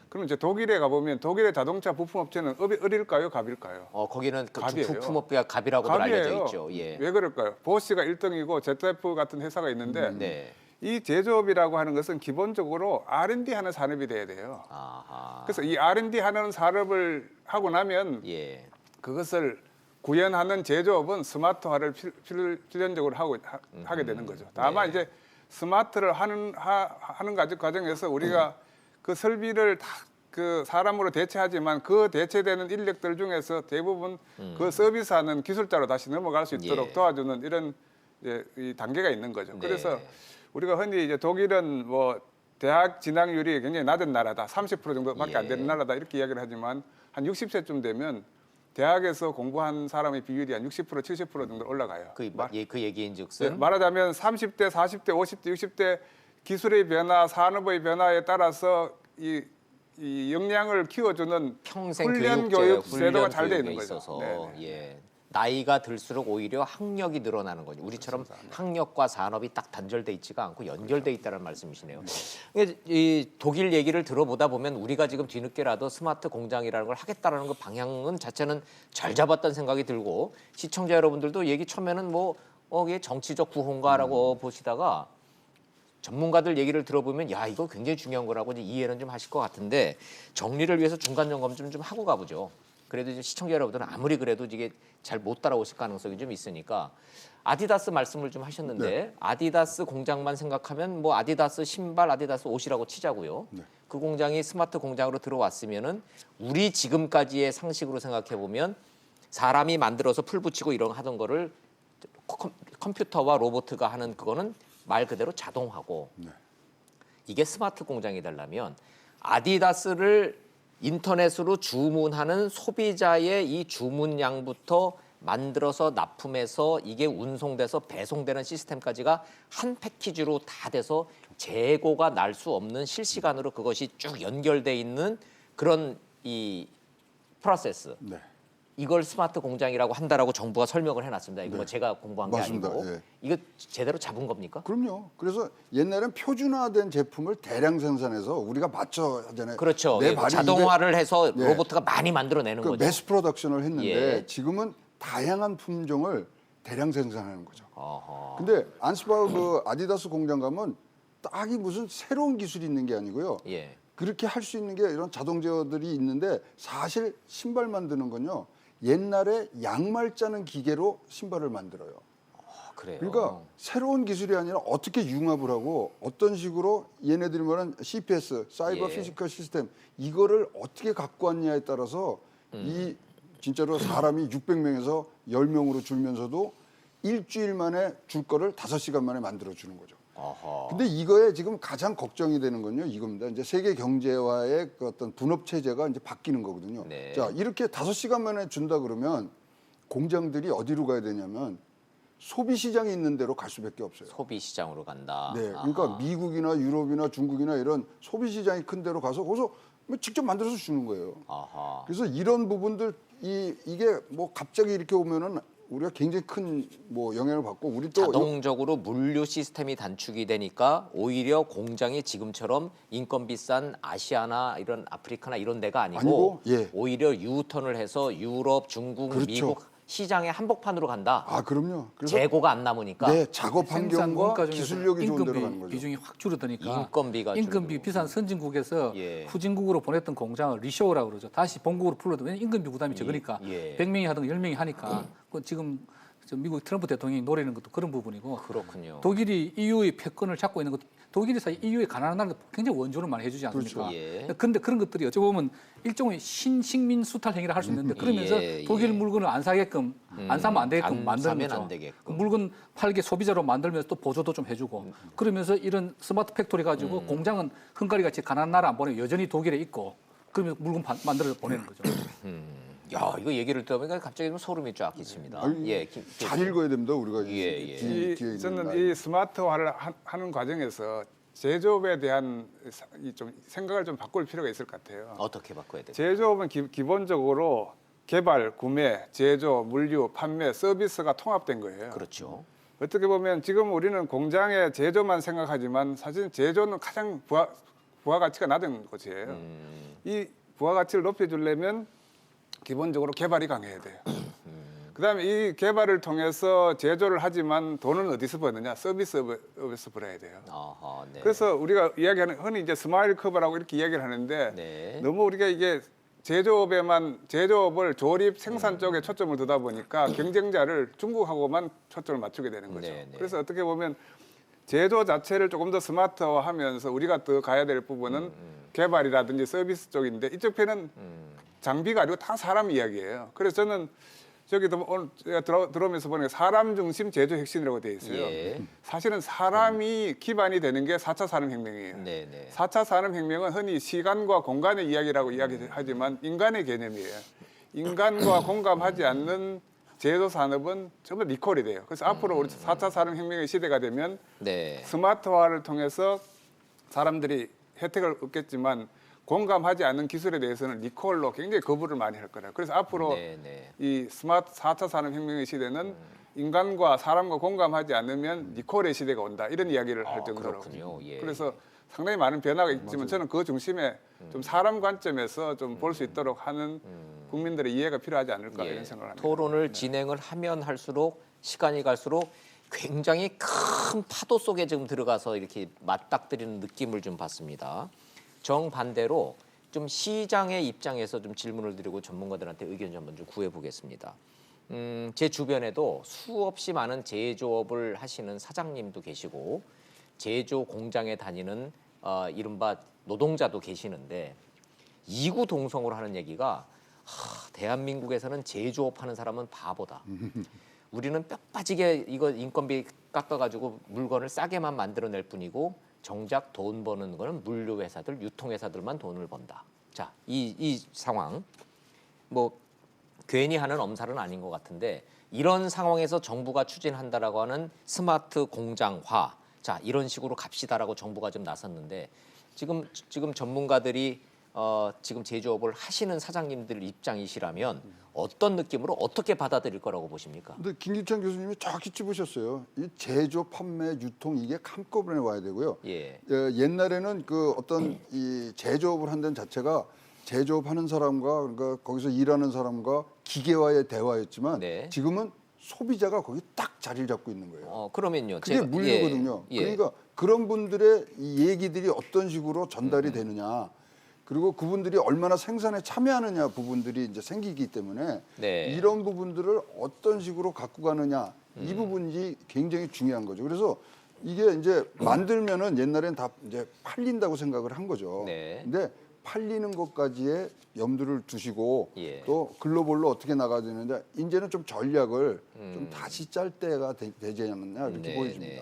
그럼 이제 독일에 가보면 독일의 자동차 부품 업체는 을일까요, 갑일까요? 거기는 그 갑이에요. 부품업계가 갑이라고도 알려져 있죠. 예. 왜 그럴까요? 보시가 1등이고 ZF 같은 회사가 있는데 네. 이 제조업이라고 하는 것은 기본적으로 R&D 하는 산업이 돼야 돼요. 아하. 그래서 이 R&D 하는 산업을 하고 나면 예. 그것을 구현하는 제조업은 스마트화를 필연적으로 하게 되는 거죠. 다만 네. 이제 스마트를 하는 과정에서 우리가 그 설비를 다 그 사람으로 대체하지만 그 대체되는 인력들 중에서 대부분 그 서비스하는 기술자로 다시 넘어갈 수 있도록 예. 도와주는 이런 이제 이 단계가 있는 거죠. 네. 그래서 우리가 흔히 이제 독일은 뭐 대학 진학률이 굉장히 낮은 나라다. 30% 정도밖에 안 되는 예. 나라다. 이렇게 이야기를 하지만 한 60세쯤 되면 대학에서 공부한 사람의 비율이 한 60%, 70% 정도 올라가요. 그 네, 얘기인즉슨 말하자면 30대, 40대, 50대, 60대 기술의 변화, 산업의 변화에 따라서 이 역량을 키워주는 평생 훈련 교육제, 교육 제도가 훈련 잘 돼 교육에 있는 거죠. 있어서 네네. 예. 나이가 들수록 오히려 학력이 늘어나는 거죠. 우리처럼 학력과 산업이 딱 단절돼 있지가 않고 연결돼 있다는 말씀이시네요. 이 독일 얘기를 들어보다 보면 우리가 지금 뒤늦게라도 스마트 공장이라는 걸 하겠다라는 그 방향은 자체는 잘 잡았다는 생각이 들고 시청자 여러분들도 얘기 처음에는 뭐 이게 정치적 구호인가라고 보시다가 전문가들 얘기를 들어보면 야 이거 굉장히 중요한 거라고 이제 이해는 좀 하실 것 같은데 정리를 위해서 중간 점검 좀 하고 가보죠. 그래도 이제 시청자 여러분들은 아무리 그래도 이게 잘 못 따라오실 가능성이 좀 있으니까 아디다스 말씀을 좀 하셨는데 네. 아디다스 공장만 생각하면 뭐 아디다스 신발, 아디다스 옷이라고 치자고요. 네. 그 공장이 스마트 공장으로 들어왔으면은 우리 지금까지의 상식으로 생각해 보면 사람이 만들어서 풀 붙이고 이런 하던 거를 컴퓨터와 로봇가 하는 그거는 말 그대로 자동화고 네. 이게 스마트 공장이 되려면 아디다스를 인터넷으로 주문하는 소비자의 이 주문량부터 만들어서 납품해서 이게 운송돼서 배송되는 시스템까지가 한 패키지로 다 돼서 재고가 날 수 없는 실시간으로 그것이 쭉 연결돼 있는 그런 이 프로세스. 네. 이걸 스마트 공장이라고 한다라고 정부가 설명을 해놨습니다. 이거 뭐 네. 제가 공부한 게 맞습니다. 아니고 예. 이거 제대로 잡은 겁니까? 그럼요. 그래서 옛날엔 표준화된 제품을 대량 생산해서 우리가 맞춰 하잖아요. 그렇죠. 내 예, 발이 자동화를 해서 예. 로봇가 많이 만들어내는 그 거죠. 매스 프로덕션을 했는데 예. 지금은 다양한 품종을 대량 생산하는 거죠. 어허. 근데 안스바흐 그 아디다스 공장 가면 딱이 무슨 새로운 기술이 있는 게 아니고요. 예. 그렇게 할 수 있는 게 이런 자동 제어들이 있는데 사실 신발 만드는 건요. 옛날에 양말 짜는 기계로 신발을 만들어요. 그래요. 그러니까 새로운 기술이 아니라 어떻게 융합을 하고 어떤 식으로 얘네들이 말하는 CPS, 사이버 예. 피지컬 시스템 이거를 어떻게 갖고 왔냐에 따라서 이 진짜로 사람이 600명에서 10명으로 줄면서도 일주일 만에 줄 거를 5시간 만에 만들어 주는 거죠. 어허. 근데 이거에 지금 가장 걱정이 되는 건요, 이겁니다. 이제 세계 경제와의 그 어떤 분업 체제가 이제 바뀌는 거거든요. 네. 자, 이렇게 5시간 만에 준다 그러면 공장들이 어디로 가야 되냐면 소비 시장이 있는 데로 갈 수밖에 없어요. 소비 시장으로 간다. 네, 그러니까 아하. 미국이나 유럽이나 중국이나 이런 소비 시장이 큰 데로 가서 거기서 뭐 직접 만들어서 주는 거예요. 아하. 그래서 이런 부분들 이게 뭐 갑자기 이렇게 오면은 우리가 굉장히 큰 뭐 영향을 받고 우리 또 자동적으로 물류 시스템이 단축이 되니까 오히려 공장이 지금처럼 인건 비싼 아시아나 이런 아프리카나 이런 데가 아니고 예. 오히려 유턴을 해서 유럽, 중국, 그렇죠. 미국 시장의 한복판으로 간다. 아 그럼요. 그래서 재고가 안 남으니까 네, 작업 생산 환경과 원가 중에서 기술력이 좋은 데로 임금비 가는 거죠. 비중이 확 줄어드니까 인건비가 임금비 줄고. 비싼 선진국에서 예. 후진국으로 보냈던 공장을 리쇼라고 그러죠. 다시 본국으로 풀어도 왜냐면 임금비 부담이 적으니까 예. 100명이 하던 거 10명이 하니까 그 지금 저 미국 트럼프 대통령이 노리는 것도 그런 부분이고 그렇군요. 독일이 EU의 패권을 잡고 있는 것도 독일이 사실 EU의 가난한 나라도 굉장히 원조를 많이 해주지 않습니까? 그렇죠. 예. 근데 그런 것들이 어찌 보면 일종의 신식민 수탈 행위를 할 수 있는데 그러면서 예, 독일 예. 물건을 안 사게끔 안 사면 안 되게끔 안 만드는 사면 거죠. 안 되게끔. 그 물건 팔게 소비자로 만들면서 또 보조도 좀 해주고 그러면서 이런 스마트 팩토리 가지고 공장은 헝가리 같이 가난한 나라 안 보내고 여전히 독일에 있고 그러면 물건 만들어 보내는 거죠. 야 이거 얘기를 들어보니까 갑자기 좀 소름이 쫙 끼칩니다. 아니, 예, 잘 읽어야 됩니다. 우리가 예, 예. 뒤에 있는 저는 날. 이 스마트화를 하는 과정에서 제조업에 대한 좀 생각을 좀 바꿀 필요가 있을 것 같아요. 어떻게 바꿔야 돼요? 제조업은 기본적으로 개발, 구매, 제조, 물류, 판매, 서비스가 통합된 거예요. 그렇죠. 어떻게 보면 지금 우리는 공장의 제조만 생각하지만 사실 제조는 가장 부가가치가 낮은 곳이에요. 이 부가가치를 높여주려면 기본적으로 개발이 강해야 돼요. 그다음에 이 개발을 통해서 제조를 하지만 돈은 어디서 버느냐? 서비스업에서 벌어야 돼요. 아하, 네. 그래서 우리가 이야기하는 흔히 이제 스마일 커브라고 이렇게 이야기를 하는데 네. 너무 우리가 이게 제조업을 조립 생산 쪽에 초점을 두다 보니까 경쟁자를 중국하고만 초점을 맞추게 되는 거죠. 네, 네. 그래서 어떻게 보면 제조 자체를 조금 더 스마트화하면서 우리가 더 가야 될 부분은 개발이라든지 서비스 쪽인데 이쪽 편은 장비가 아니고 다 사람 이야기예요. 그래서 저는 저기도 오늘 제가 들어오면서 보니까 사람 중심 제조 혁신이라고 되어 있어요. 예. 사실은 사람이 기반이 되는 게 4차 산업혁명이에요. 네네. 4차 산업혁명은 흔히 시간과 공간의 이야기라고 이야기하지만 인간의 개념이에요. 인간과 공감하지 않는 제조 산업은 전부 리콜이 돼요. 그래서 앞으로 우리 4차 산업혁명의 시대가 되면 네. 스마트화를 통해서 사람들이 혜택을 얻겠지만 공감하지 않는 기술에 대해서는 리콜로 굉장히 거부를 많이 할 거예요. 그래서 앞으로 네네. 이 스마트 4차 산업혁명의 시대는 인간과 사람과 공감하지 않으면 리콜의 시대가 온다. 이런 이야기를 할 정도로. 그렇군요. 예. 그래서 상당히 많은 변화가 있지만 저는 그 중심에 좀 사람 관점에서 좀 볼 수 있도록 하는 국민들의 이해가 필요하지 않을까 예. 이런 생각을 합니다. 토론을 진행을 하면 할수록 시간이 갈수록 굉장히 큰 파도 속에 지금 들어가서 이렇게 맞닥뜨리는 느낌을 좀 받습니다. 정반대로 좀 시장의 입장에서 좀 질문을 드리고 전문가들한테 의견 좀 한번 좀 구해보겠습니다. 제 주변에도 수없이 많은 제조업을 하시는 사장님도 계시고 제조 공장에 다니는 이른바 노동자도 계시는데 이구동성으로 하는 얘기가 대한민국에서는 제조업 하는 사람은 바보다. 우리는 뼈 빠지게 이거 인건비 깎아가지고 물건을 싸게만 만들어낼 뿐이고 정작 돈 버는 거는 물류회사들, 유통회사들만 돈을 번다. 자, 이 상황 뭐 괜히 하는 엄살은 아닌 것 같은데 이런 상황에서 정부가 추진한다라고 하는 스마트 공장화, 자 이런 식으로 갑시다라고 정부가 좀 나섰는데 지금 전문가들이 지금 제조업을 하시는 사장님들 입장이시라면 어떤 느낌으로 어떻게 받아들일 거라고 보십니까? 근데 김기찬 교수님이 정확히 찝으셨어요. 이 제조, 판매, 유통 이게 한꺼번에 와야 되고요. 예. 옛날에는 그 어떤 이 제조업을 한다는 자체가 제조업하는 사람과 그러니까 거기서 일하는 사람과 기계와의 대화였지만 네. 지금은 소비자가 거기 딱 자리를 잡고 있는 거예요. 그러면요. 그게 물류거든요. 예. 그러니까 그런 분들의 이 얘기들이 어떤 식으로 전달이 되느냐. 그리고 그분들이 얼마나 생산에 참여하느냐 부분들이 이제 생기기 때문에 네. 이런 부분들을 어떤 식으로 갖고 가느냐 이 부분이 굉장히 중요한 거죠. 그래서 이게 이제 만들면은 옛날엔 다 이제 팔린다고 생각을 한 거죠. 네. 근데 팔리는 것까지의 염두를 두시고 예. 또 글로벌로 어떻게 나가야 되는데 이제는 좀 전략을 좀 다시 짤 때가 되지 않았나 이렇게 보여집니다.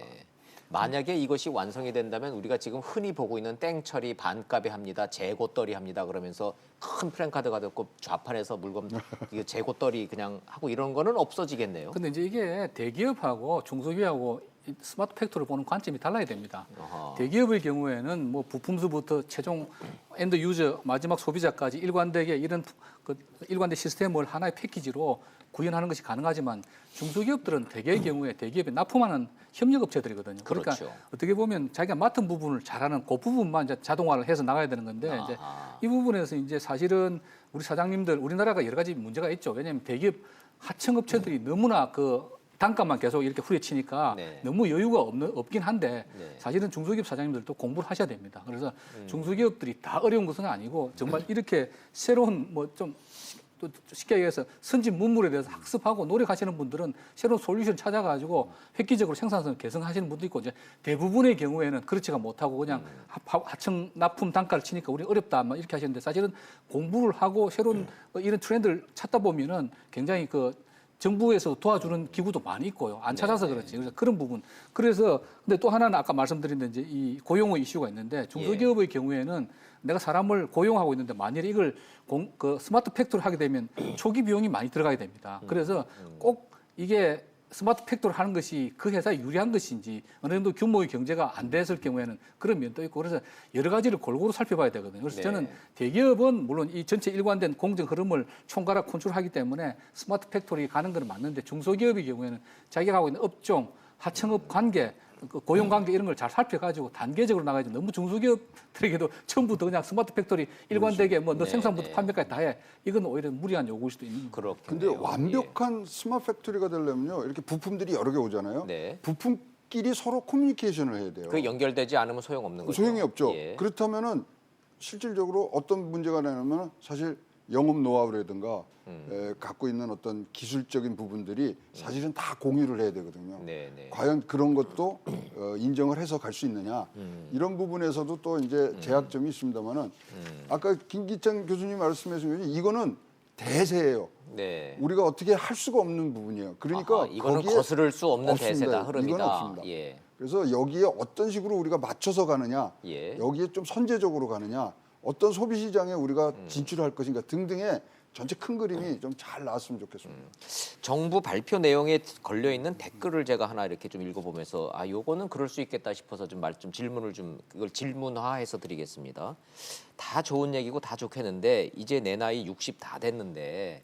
만약에 이것이 완성이 된다면 우리가 지금 흔히 보고 있는 땡처리 반값에 합니다, 재고떨이 합니다 그러면서 큰 플랜카드가 됐고 좌판에서 물건 이거 재고떨이 그냥 하고 이런 거는 없어지겠네요. 근데 이제 이게 대기업하고 중소기업하고 이 스마트 팩토리를 보는 관점이 달라야 됩니다. 아하. 대기업의 경우에는 뭐 부품수부터 최종 엔드 유저 마지막 소비자까지 일관되게 이런 그 일관된 시스템을 하나의 패키지로 구현하는 것이 가능하지만 중소기업들은 대개의 경우에 대기업에 납품하는 협력업체들이거든요. 그러니까 그렇죠. 어떻게 보면 자기가 맡은 부분을 잘하는 그 부분만 이제 자동화를 해서 나가야 되는 건데 이제 아하. 이 부분에서 이제 사실은 우리 사장님들 우리나라가 여러 가지 문제가 있죠. 왜냐하면 대기업 하청업체들이 너무나 그 단가만 계속 이렇게 후려치니까 네. 너무 여유가 없긴 한데 네. 사실은 중소기업 사장님들도 공부를 하셔야 됩니다. 그래서 중소기업들이 다 어려운 것은 아니고 정말 이렇게 새로운 뭐 좀 또 쉽게 얘기해서 선진 문물에 대해서 학습하고 노력하시는 분들은 새로운 솔루션 찾아가지고 획기적으로 생산성을 개선하시는 분도 있고 이제 대부분의 경우에는 그렇지가 못하고 그냥 하청 납품 단가를 치니까 우리 어렵다 막 이렇게 하시는데 사실은 공부를 하고 새로운 이런 트렌드를 찾다 보면은 굉장히 그 정부에서 도와주는 기구도 많이 있고요. 안 찾아서 그렇지. 그래서 그런 부분. 그래서 근데 또 하나는 아까 말씀드린 이제 이 고용의 이슈가 있는데 중소기업의 경우에는 내가 사람을 고용하고 있는데 만일에 이걸 그 스마트 팩토리를 하게 되면 초기 비용이 많이 들어가게 됩니다. 그래서 꼭 이게 스마트 팩토리를 하는 것이 그 회사에 유리한 것인지 어느 정도 규모의 경제가 안 됐을 경우에는 그런 면도 있고 그래서 여러 가지를 골고루 살펴봐야 되거든요. 그래서 네. 저는 대기업은 물론 이 전체 일관된 공정 흐름을 총괄하고 컨트롤하기 때문에 스마트 팩토리 가는 건 맞는데 중소기업의 경우에는 자기가 하고 있는 업종, 하청업 관계, 그 고용 관계 이런 걸 잘 살펴가지고 단계적으로 나가야지 너무 중소기업들에게도 처음부터 그냥 스마트 팩토리 일관되게 뭐 너 네, 생산부터 네. 판매까지 다 해. 이건 오히려 무리한 요구일 수도 있는 거예요. 그렇군요. 근데 완벽한 스마트 팩토리가 되려면요 이렇게 부품들이 여러 개 오잖아요. 네. 부품끼리 서로 커뮤니케이션을 해야 돼요. 그 연결되지 않으면 소용없는 거죠. 소용이 없죠. 예. 그렇다면은 실질적으로 어떤 문제가 나냐면 사실 영업 노하우라든가 갖고 있는 어떤 기술적인 부분들이 사실은 다 공유를 해야 되거든요. 네, 네. 과연 그런 것도 인정을 해서 갈 수 있느냐 이런 부분에서도 또 이제 제약점이 있습니다만은 아까 김기찬 교수님 말씀하신 것이 이거는 대세예요. 네. 우리가 어떻게 할 수가 없는 부분이에요. 그러니까 아하, 이거는 거기에 거스를 수 없는 없습니다. 대세다, 흐름이다. 이건 없습니다. 예. 그래서 여기에 어떤 식으로 우리가 맞춰서 가느냐, 예. 여기에 좀 선제적으로 가느냐, 어떤 소비 시장에 우리가 진출할 것인가 등등의 전체 큰 그림이 좀 잘 나왔으면 좋겠습니다. 정부 발표 내용에 걸려 있는 댓글을 제가 하나 이렇게 좀 읽어보면서 아 요거는 그럴 수 있겠다 싶어서 좀 질문을 좀 그걸 질문화해서 드리겠습니다. 다 좋은 얘기고 다 좋겠는데 이제 내 나이 60 다 됐는데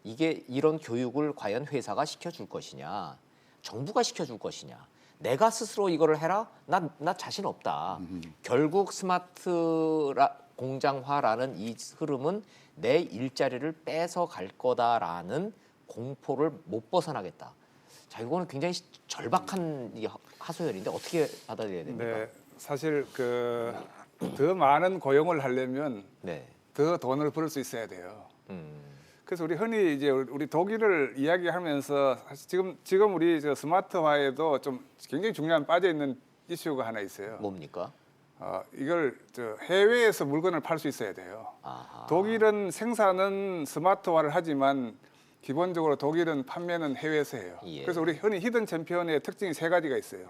이게 이런 교육을 과연 회사가 시켜줄 것이냐, 정부가 시켜줄 것이냐, 내가 스스로 이거를 해라? 나 자신 없다. 결국 스마트 공장화라는 이 흐름은 내 일자리를 뺏어 갈 거다라는 공포를 못 벗어나겠다. 자, 이거는 굉장히 절박한 이 하소연인데 어떻게 받아들여야 됩니까? 네, 사실 그 더 많은 고용을 하려면 네. 더 돈을 벌 수 있어야 돼요. 그래서 우리 흔히 이제 우리 독일을 이야기하면서 사실 지금 우리 저 스마트화에도 좀 굉장히 중요한 빠져 있는 이슈가 하나 있어요. 뭡니까? 이걸 저 해외에서 물건을 팔 수 있어야 돼요. 아하. 독일은 생산은 스마트화를 하지만 기본적으로 독일은 판매는 해외에서 해요. 예. 그래서 우리 흔히 히든 챔피언의 특징이 세 가지가 있어요.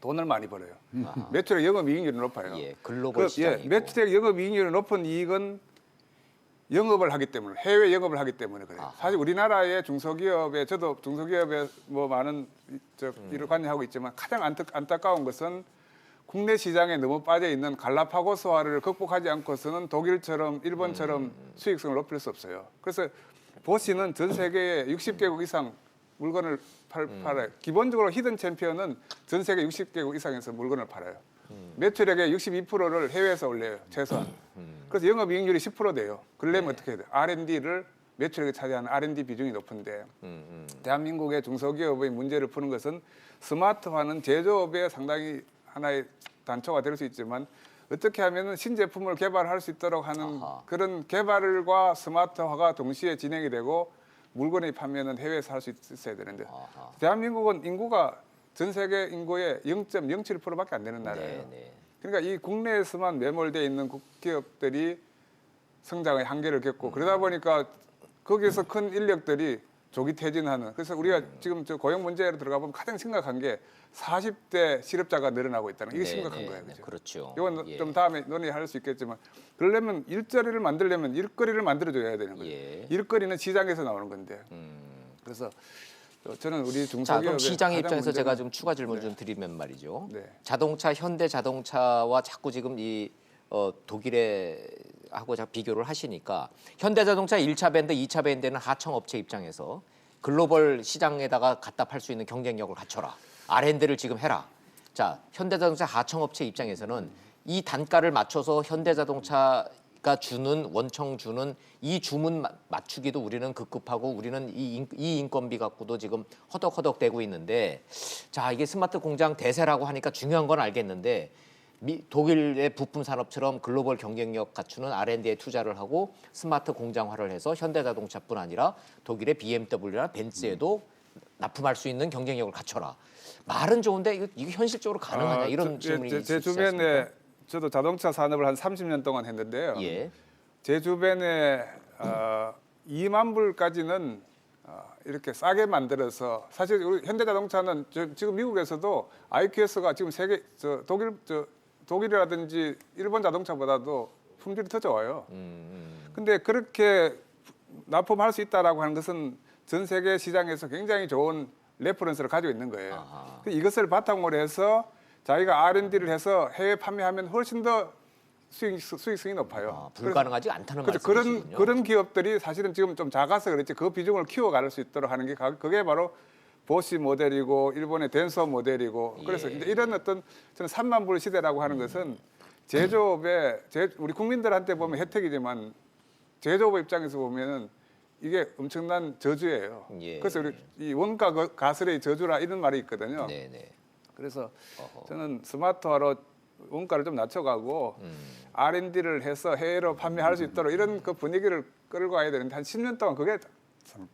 돈을 많이 벌어요. 아하. 매출액 영업이익률이 높아요. 예, 글로벌 시장이고. 매출액 영업이익률이 높은 이익은 영업을 하기 때문에 해외 영업을 하기 때문에 그래요. 아하. 사실 우리나라의 중소기업에 저도 중소기업에 뭐 많은 일을 관여하고 있지만 가장 안타까운 것은 국내 시장에 너무 빠져 있는 갈라파고스화를 극복하지 않고서는 독일처럼 일본처럼 수익성을 높일 수 없어요. 그래서 보시는 전 세계에 60개국 이상 물건을 팔아요. 기본적으로 히든 챔피언은 전 세계 60개국 이상에서 물건을 팔아요. 매출액의 62%를 해외에서 올려요, 최소한. 그래서 영업이익률이 10% 돼요. 그러려면 어떻게 해야 돼요? R&D를 매출액에 차지하는 R&D 비중이 높은데 대한민국의 중소기업의 문제를 푸는 것은 스마트화는 제조업에 상당히 하나의 단초가 될 수 있지만 어떻게 하면 신제품을 개발할 수 있도록 하는 아하. 그런 개발과 스마트화가 동시에 진행이 되고 물건의 판매는 해외에서 할 수 있어야 되는데 아하. 대한민국은 인구가 전 세계 인구의 0.07%밖에 안 되는 나라예요. 네, 네. 그러니까 이 국내에서만 매몰되어 있는 기업들이 성장의 한계를 겪고 그러다 보니까 거기에서 큰 인력들이 조기 퇴진하는. 그래서 우리가 지금 저 고용 문제로 들어가 보면 가장 심각한 게 40대 실업자가 늘어나고 있다는 게 이게 네, 심각한 네, 거예요. 네, 그죠? 그렇죠. 이건 예. 좀 다음에 논의할 수 있겠지만 그러려면 일자리를 만들려면 일거리를 만들어줘야 되는 거예요. 예. 일거리는 시장에서 나오는 건데. 그래서 저는 우리 자, 그럼 중소기업의 시장의 가장 입장에서 제가 문제는 좀 추가 질문 좀 드리면 말이죠. 네. 자동차 현대 자동차와 자꾸 지금 이 독일에 하고 비교를 하시니까 현대자동차 1차 밴드, 2차 밴드는 하청 업체 입장에서 글로벌 시장에다가 갖다 팔 수 있는 경쟁력을 갖춰라. R&D를 지금 해라. 자, 현대자동차 하청 업체 입장에서는 이 단가를 맞춰서 현대자동차가 주는 원청 주는 이 주문 맞추기도 우리는 급급하고 우리는 이 인건비 갖고도 지금 허덕허덕대고 있는데 자, 이게 스마트 공장 대세라고 하니까 중요한 건 알겠는데 독일의 부품 산업처럼 글로벌 경쟁력 갖추는 R&D에 투자를 하고 스마트 공장화를 해서 현대자동차뿐 아니라 독일의 BMW나 벤츠에도 납품할 수 있는 경쟁력을 갖춰라. 말은 좋은데 이게 현실적으로 가능하냐 이런 질문이 제 있지 주변에 않습니까? 저도 자동차 산업을 한 30년 동안 했는데요. 예. 제 주변에 2만 불까지는 이렇게 싸게 만들어서 사실 우리 현대자동차는 지금 미국에서도 IQS가 지금 세계 독일이라든지 일본 자동차보다도 품질이 더 좋아요. 근데 그렇게 납품할 수 있다라고 하는 것은 전 세계 시장에서 굉장히 좋은 레퍼런스를 가지고 있는 거예요. 아하. 이것을 바탕으로 해서 자기가 R&D를 해서 해외 판매하면 훨씬 더 수익성이 높아요. 불가능하지 않다는 그래서 말씀이시군요. 그런 기업들이 사실은 지금 좀 작아서 그렇지 그 비중을 키워갈 수 있도록 하는 게 그게 바로 보시 모델이고 일본의 덴소 모델이고 그래서 예. 이제 이런 어떤 저는 3만 불 시대라고 하는 것은 제조업에 우리 국민들한테 보면 혜택이지만 제조업 입장에서 보면은 이게 엄청난 저주예요. 예. 그래서 우리 이 원가 가설의 저주라 이런 말이 있거든요. 네네. 그래서 저는 스마트화로 원가를 좀 낮춰가고 R&D를 해서 해외로 판매할 수 있도록 이런 그 분위기를 끌고 와야 되는데 한 10년 동안 그게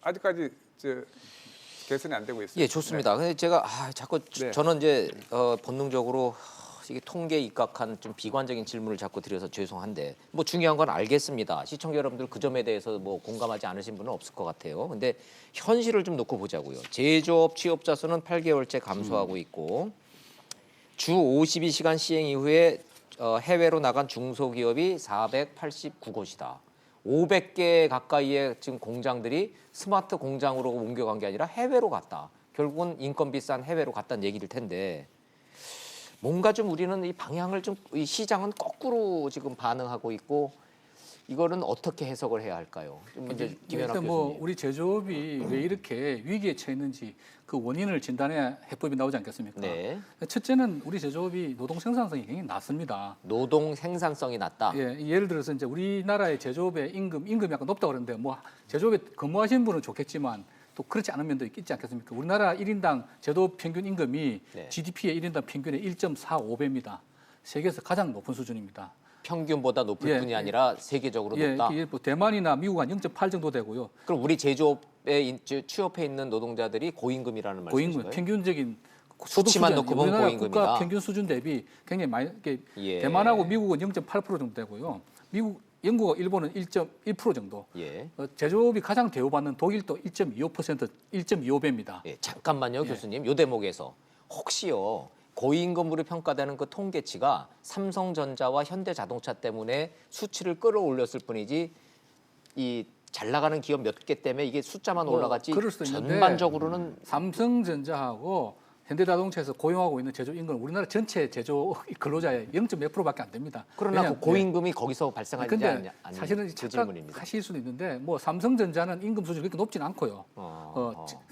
아직까지 개선이 안 되고 있어요. 예, 좋습니다. 근데 제가 자꾸 네. 저는 이제 본능적으로 이게 통계에 입각한 좀 비관적인 질문을 자꾸 드려서 죄송한데 뭐 중요한 건 알겠습니다. 시청자 여러분들 그 점에 대해서 뭐 공감하지 않으신 분은 없을 것 같아요. 근데 현실을 좀 놓고 보자고요. 제조업 취업자 수는 8개월째 감소하고 있고 주 52시간 시행 이후에 해외로 나간 중소기업이 489곳이다. 500개 가까이의 지금 공장들이 스마트 공장으로 옮겨간 게 아니라 해외로 갔다. 결국은 인건비 싼 해외로 갔다는 얘기일 텐데 뭔가 좀 우리는 이 방향을 좀 이 시장은 거꾸로 지금 반응하고 있고 이거는 어떻게 해석을 해야 할까요? 좀 먼저 김연학 일단 교수님. 뭐 우리 제조업이 왜 이렇게 위기에 처했는지 그 원인을 진단해야 해법이 나오지 않겠습니까? 네. 첫째는 우리 제조업이 노동 생산성이 굉장히 낮습니다. 노동 생산성이 낮다. 예, 예를 들어서 이제 우리나라의 제조업의 임금이 약간 높다고 그러는데 뭐 제조업에 근무하시는 분은 좋겠지만 또 그렇지 않은 면도 있지 않겠습니까? 우리나라 1인당 제조업 평균 임금이 네. GDP의 1인당 평균의 1.45배입니다. 세계에서 가장 높은 수준입니다. 평균보다 높을 예, 뿐이 예. 아니라 세계적으로 높다. 예, 뭐 대만이나 미국 한 0.8 정도 되고요. 그럼 우리 제조업에 취업해 있는 노동자들이 고임금이라는 말씀이신가요? 고임금 평균적인 수치만 수준, 놓고 보면 우리나라 고임금이다. 국가 평균 수준 대비 굉장히 많이 이렇게 예. 대만하고 미국은 0.8% 정도 되고요. 영국과 일본은 1.1% 정도. 예. 제조업이 가장 대우받는 독일도 1.25%, 1.25배입니다. 예, 잠깐만요, 교수님. 요 대목에서 혹시요 고임금으로 평가되는 그 통계치가 삼성전자와 현대자동차 때문에 수치를 끌어올렸을 뿐이지 이 잘 나가는 기업 몇 개 때문에 이게 숫자만 뭐 올라갔지 그럴 수도 있는데 전반적으로는 삼성전자하고 현대자동차에서 고용하고 있는 제조 인구는 우리나라 전체 제조 근로자의 0.몇 %밖에 안 됩니다. 그러나 왜냐하면- 그 고임금이 거기서 발생하지 근데 않냐? 사실은 그 질문입니다. 착각하실 수도 있는데 뭐 삼성전자는 임금 수준이 그렇게 높지는 않고요.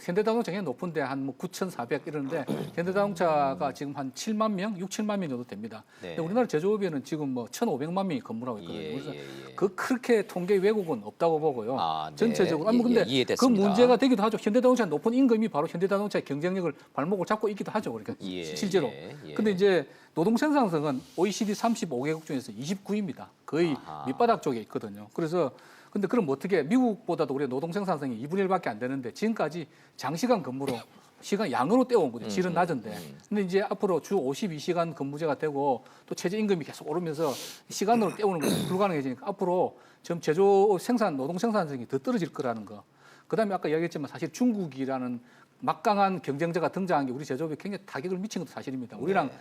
현대자동차 굉장히 높은데 한 뭐 9,400 이러는데 현대자동차가 지금 한 7만 명, 6, 7만 명 정도 됩니다. 네. 근데 우리나라 제조업에는 지금 뭐 1,500만 명이 근무하고 있거든요. 예, 그래서 예, 예. 그렇게 통계 왜곡은 없다고 보고요. 아, 네. 전체적으로 예, 뭐 근데 예, 그 이해됐습니다. 문제가 되기도 하죠. 현대자동차 높은 임금이 바로 현대자동차의 경쟁력을 발목을 잡고 있기도 하죠. 그러니까 예, 실제로. 예. 근데 이제 노동 생산성은 OECD 35개국 중에서 29위입니다. 거의 아하. 밑바닥 쪽에 있거든요. 그래서 근데 그럼 어떻게 미국보다도 우리 노동 생산성이 2분의 1밖에 안 되는데 지금까지 장시간 근무로 시간 양으로 때워온 거죠. 질은 낮은데. 근데 이제 앞으로 주 52시간 근무제가 되고 또 최저 임금이 계속 오르면서 시간으로 때우는 것이 불가능해지니까 앞으로 좀 제조 생산 노동 생산성이 더 떨어질 거라는 거. 그다음에 아까 이야기했지만 사실 중국이라는 막강한 경쟁자가 등장한 게 우리 제조업에 굉장히 타격을 미친 것도 사실입니다. 우리랑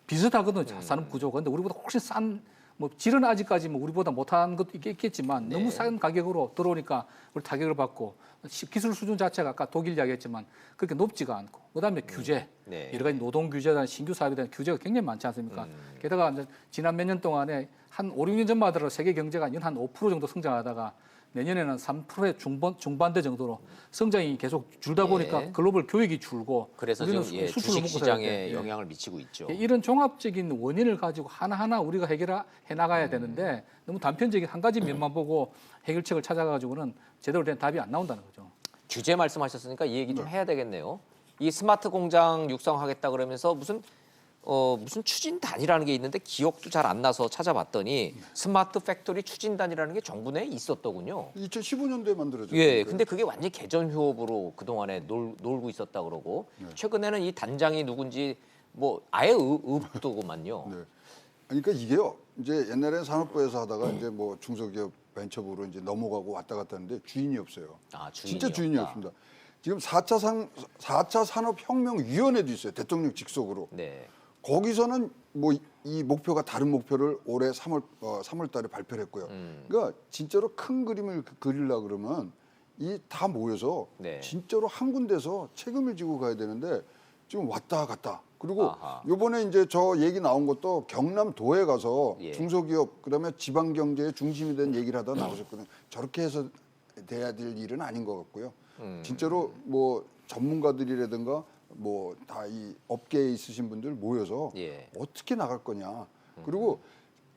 비슷하거든요. 산업 구조가. 근데 우리보다 훨씬 싼, 뭐 질은 아직까지 뭐 우리보다 못한 것도 있겠지만 너무 싼 가격으로 들어오니까 우리 타격을 받고 기술 수준 자체가 아까 독일 이야기했지만 그렇게 높지가 않고 그다음에 규제, 네. 여러 가지 노동 규제나 신규 사업에 대한 규제가 굉장히 많지 않습니까? 게다가 이제 지난 몇 년 동안에 한 5, 6년 전만 하더라도 세계 경제가 연 한 5% 정도 성장하다가 내년에는 3%의 중반대 정도로 성장이 계속 줄다 보니까 예. 글로벌 교육이 줄고 그래서 우리는 지금 예, 수출을 먹고 살아야 주식시장에 돼. 예. 영향을 미치고 있죠. 이런 종합적인 원인을 가지고 하나하나 우리가 해결해 나가야 되는데 너무 단편적인 한 가지 면만 보고 해결책을 찾아가지고는 제대로 된 답이 안 나온다는 거죠. 규제 말씀하셨으니까 이 얘기 좀 해야 되겠네요. 이 스마트 공장 육성하겠다 그러면서 무슨 추진단이라는 게 있는데 기억도 잘 안 나서 찾아봤더니 스마트 팩토리 추진단이라는 게 정부 내에 있었더군요. 2015년도에 만들어졌죠. 예, 근데 그게 완전히 개전 휴업으로 그동안에 놀고 있었다 그러고 최근에는 이 단장이 누군지 뭐 아예 없더구만요. 네. 그러니까 이게요. 이제 옛날에 산업부에서 하다가 이제 뭐 중소기업 벤처부로 이제 넘어가고 왔다 갔다 하는데 주인이 없어요. 아, 주인이 진짜 주인이 없다. 없습니다. 지금 4차 산업혁명위원회도 있어요. 대통령 직속으로. 네. 거기서는 뭐 이 목표가 다른 목표를 올해 3월 달에 발표를 했고요. 그러니까 진짜로 큰 그림을 그리려 그러면 이 다 모여서 네. 진짜로 한 군데서 책임을 지고 가야 되는데 지금 왔다 갔다. 그리고 아하. 요번에 이제 저 얘기 나온 것도 경남도에 가서 예. 중소기업 그다음에 지방 경제의 중심이 된 얘기를 하다 나오셨거든요. 저렇게 해서 돼야 될 일은 아닌 것 같고요. 진짜로 뭐 전문가들이라든가 뭐 다 이 업계에 있으신 분들 모여서 예. 어떻게 나갈 거냐. 그리고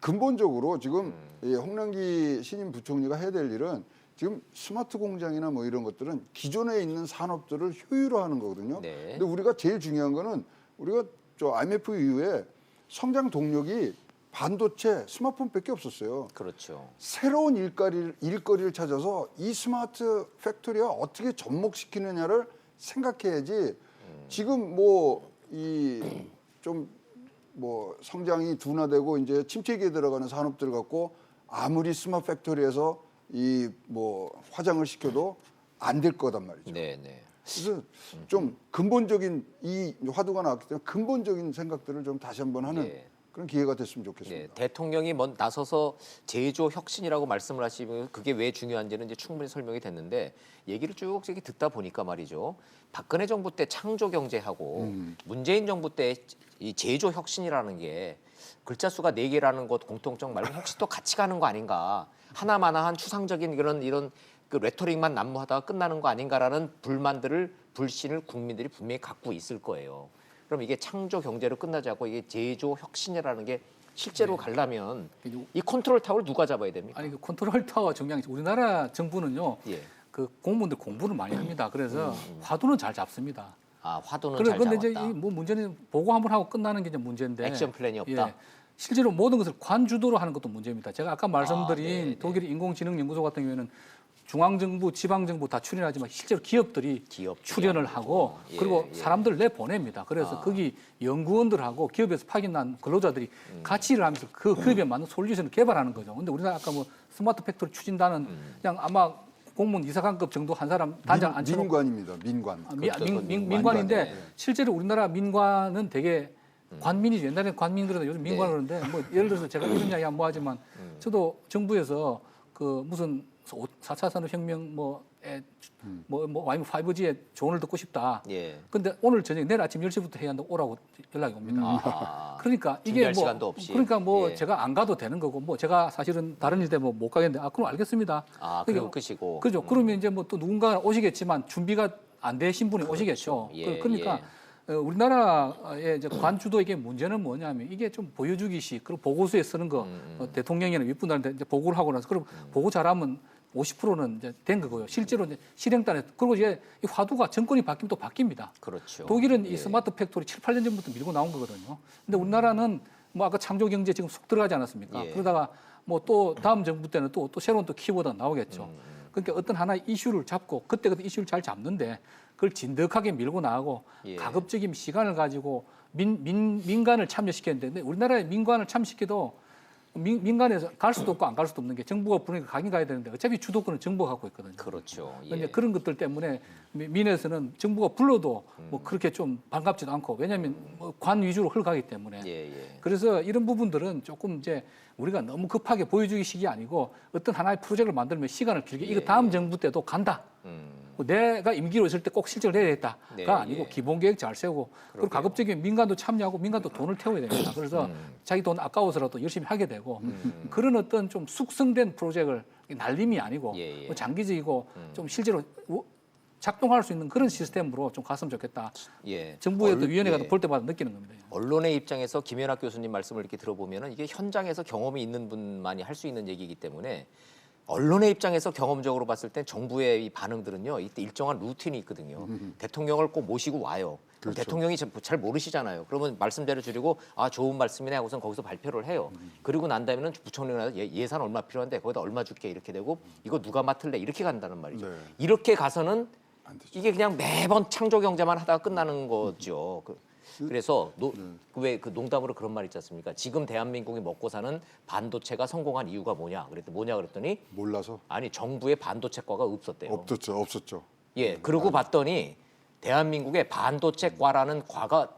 근본적으로 지금 이 홍남기 신임 부총리가 해야 될 일은 지금 스마트 공장이나 뭐 이런 것들은 기존에 있는 산업들을 효율화하는 거거든요. 네. 근데 우리가 제일 중요한 거는 우리가 저 IMF 이후에 성장 동력이 반도체, 스마트폰밖에 없었어요. 그렇죠. 새로운 일거리를 찾아서 이 스마트 팩토리와 어떻게 접목시키느냐를 생각해야지 지금 뭐 이 좀 뭐 성장이 둔화되고 이제 침체기에 들어가는 산업들 갖고 아무리 스마트 팩토리에서 이 뭐 화장을 시켜도 안 될 거단 말이죠. 네, 네. 그래서 좀 근본적인 이 화두가 나왔기 때문에 근본적인 생각들을 좀 다시 한번 하는 예. 그런 기회가 됐으면 네, 좋겠습니다. 대통령이 나서서 제조 혁신이라고 말씀을 하시면 그게 왜 중요한지는 이제 충분히 설명이 됐는데 얘기를 쭉 이렇게 듣다 보니까 말이죠. 박근혜 정부 때 창조 경제하고 문재인 정부 때 이 제조 혁신이라는 게 글자 수가 4개라는 것 공통점 말고 혹시 또 같이 가는 거 아닌가? 하나마나한 추상적인 이런 그 레토릭만 난무하다가 끝나는 거 아닌가라는 불신을 국민들이 분명히 갖고 있을 거예요. 그럼 이게 창조 경제로 끝나지 않고 이게 제조 혁신이라는 게 실제로 가려면 이 컨트롤 타워를 누가 잡아야 됩니까? 아니 그 컨트롤 타워 중요한 게 우리나라 정부는요. 예. 그 공무원들 공부를 많이 합니다. 그래서 화두는 잘 잡습니다. 아, 화두는 그래, 잘 근데 잡았다. 이제 뭐 문제는 보고 한번 하고 끝나는 게 이제 문제인데 액션 플랜이 없다. 예, 실제로 모든 것을 관주도로 하는 것도 문제입니다. 제가 아까 말씀드린 네. 독일 인공지능연구소 같은 경우에는 중앙정부, 지방정부 다 출연하지만 실제로 기업들이 출연을 하고 예, 그리고 예. 사람들을 내보냅니다. 그래서 거기 연구원들하고 기업에서 파견난 근로자들이 같이 일을 하면서 그 기업에 맞는 솔루션을 개발하는 거죠. 근데 우리나라 아까 뭐 스마트 팩토리 추진단은 그냥 아마 공무원 이사관급 정도 한 사람 단장 앉혀놓고 민관입니다. 민관. 민관인데 네. 실제로 우리나라 민관은 되게 관민이죠. 옛날에는 관민 그러다 요즘 민관 네. 그러는데 뭐 예를 들어서 제가 이런 이야기 안 뭐하지만 저도 정부에서 그 무슨 4차 산업혁명 뭐 5G의 조언을 듣고 싶다. 예. 근데 오늘 저녁 내일 아침 10시부터 해야 한다고 오라고 연락이 옵니다. 아, 그러니까 이게 준비할 뭐 시간도 없이. 그러니까 뭐 예. 제가 안 가도 되는 거고 뭐 제가 사실은 다른 일 때문에 못 가겠는데 그럼 알겠습니다. 아, 그러니까 그리고 끝이고. 그죠. 그러면 이제 뭐 또 누군가 오시겠지만 준비가 안 되신 분이 오시겠죠. 예, 그러니까 우리나라의 이제 관주도에게 문제는 뭐냐면 이게 좀 보여주기식 그리고 보고서에 쓰는 거 대통령이나 윗분들한테 이제 보고를 하고 나서 그럼 보고 잘하면 50%는 이제 된 거고요. 실제로 이제 실행단에 그리고 이제 이 화두가 정권이 바뀌면 또 바뀝니다. 그렇죠. 독일은 예. 이 스마트 팩토리 7, 8년 전부터 밀고 나온 거거든요. 근데 우리나라는 뭐 아까 창조 경제 지금 쑥 들어가지 않았습니까? 예. 그러다가 뭐 또 다음 정부 때는 또 새로운 또 키워드가 나오겠죠. 그러니까 어떤 하나의 이슈를 잡고 그때 이슈를 잘 잡는데 그걸 진득하게 밀고 나가고 예. 가급적이면 시간을 가지고 민간을 참여시켰는데 근데 우리나라의 민간을 참여시켜도 민간에서 갈 수도 없고 안 갈 수도 없는 게 정부가 부르니까 가긴 가야 되는데 어차피 주도권은 정부가 갖고 있거든요. 그렇죠. 근데 예. 그런 것들 때문에 민에서는 정부가 불러도 뭐 그렇게 좀 반갑지도 않고 왜냐하면 뭐관 위주로 흘러가기 때문에 예, 예. 그래서 이런 부분들은 조금 이제 우리가 너무 급하게 보여주기식이 아니고 어떤 하나의 프로젝트를 만들면 시간을 길게 이거 다음 정부 때도 간다. 내가 임기로 있을 때 꼭 실적을 내야겠다가 네, 아니고 예. 기본 계획 잘 세우고 그리고 가급적이면 민간도 참여하고 민간도 돈을 태워야 됩니다. 그래서 자기 돈 아까워서라도 열심히 하게 되고 그런 어떤 좀 숙성된 프로젝트를 날림이 아니고 예, 예. 뭐 장기적이고 좀 실제로 작동할 수 있는 그런 시스템으로 좀 갔으면 좋겠다. 예. 정부에도 위원회가 예. 볼 때마다 느끼는 겁니다. 언론의 입장에서 김연학 교수님 말씀을 이렇게 들어보면은 이게 현장에서 경험이 있는 분만이 할 수 있는 얘기이기 때문에 언론의 입장에서 경험적으로 봤을 때 정부의 이 반응들은요 이때 일정한 루틴이 있거든요. 대통령을 꼭 모시고 와요. 그럼 그렇죠. 대통령이 잘 모르시잖아요. 그러면 말씀대로 줄이고 아 좋은 말씀이네 하고선 거기서 발표를 해요. 그리고 난 다음에는 부총리가 예산 얼마 필요한데 거기다 얼마 줄게 이렇게 되고 이거 누가 맡을래 이렇게 간다는 말이죠. 네. 이렇게 가서는 안 되죠. 이게 그냥 매번 창조 경제만 하다가 끝나는 거죠. 그래서 왜 그 농담으로 그런 말 있지 않습니까? 지금 대한민국이 먹고 사는 반도체가 성공한 이유가 뭐냐? 그랬더니 몰라서 아니 정부의 반도체과가 없었대요. 없었죠. 예, 그러고 봤더니 대한민국에 반도체과라는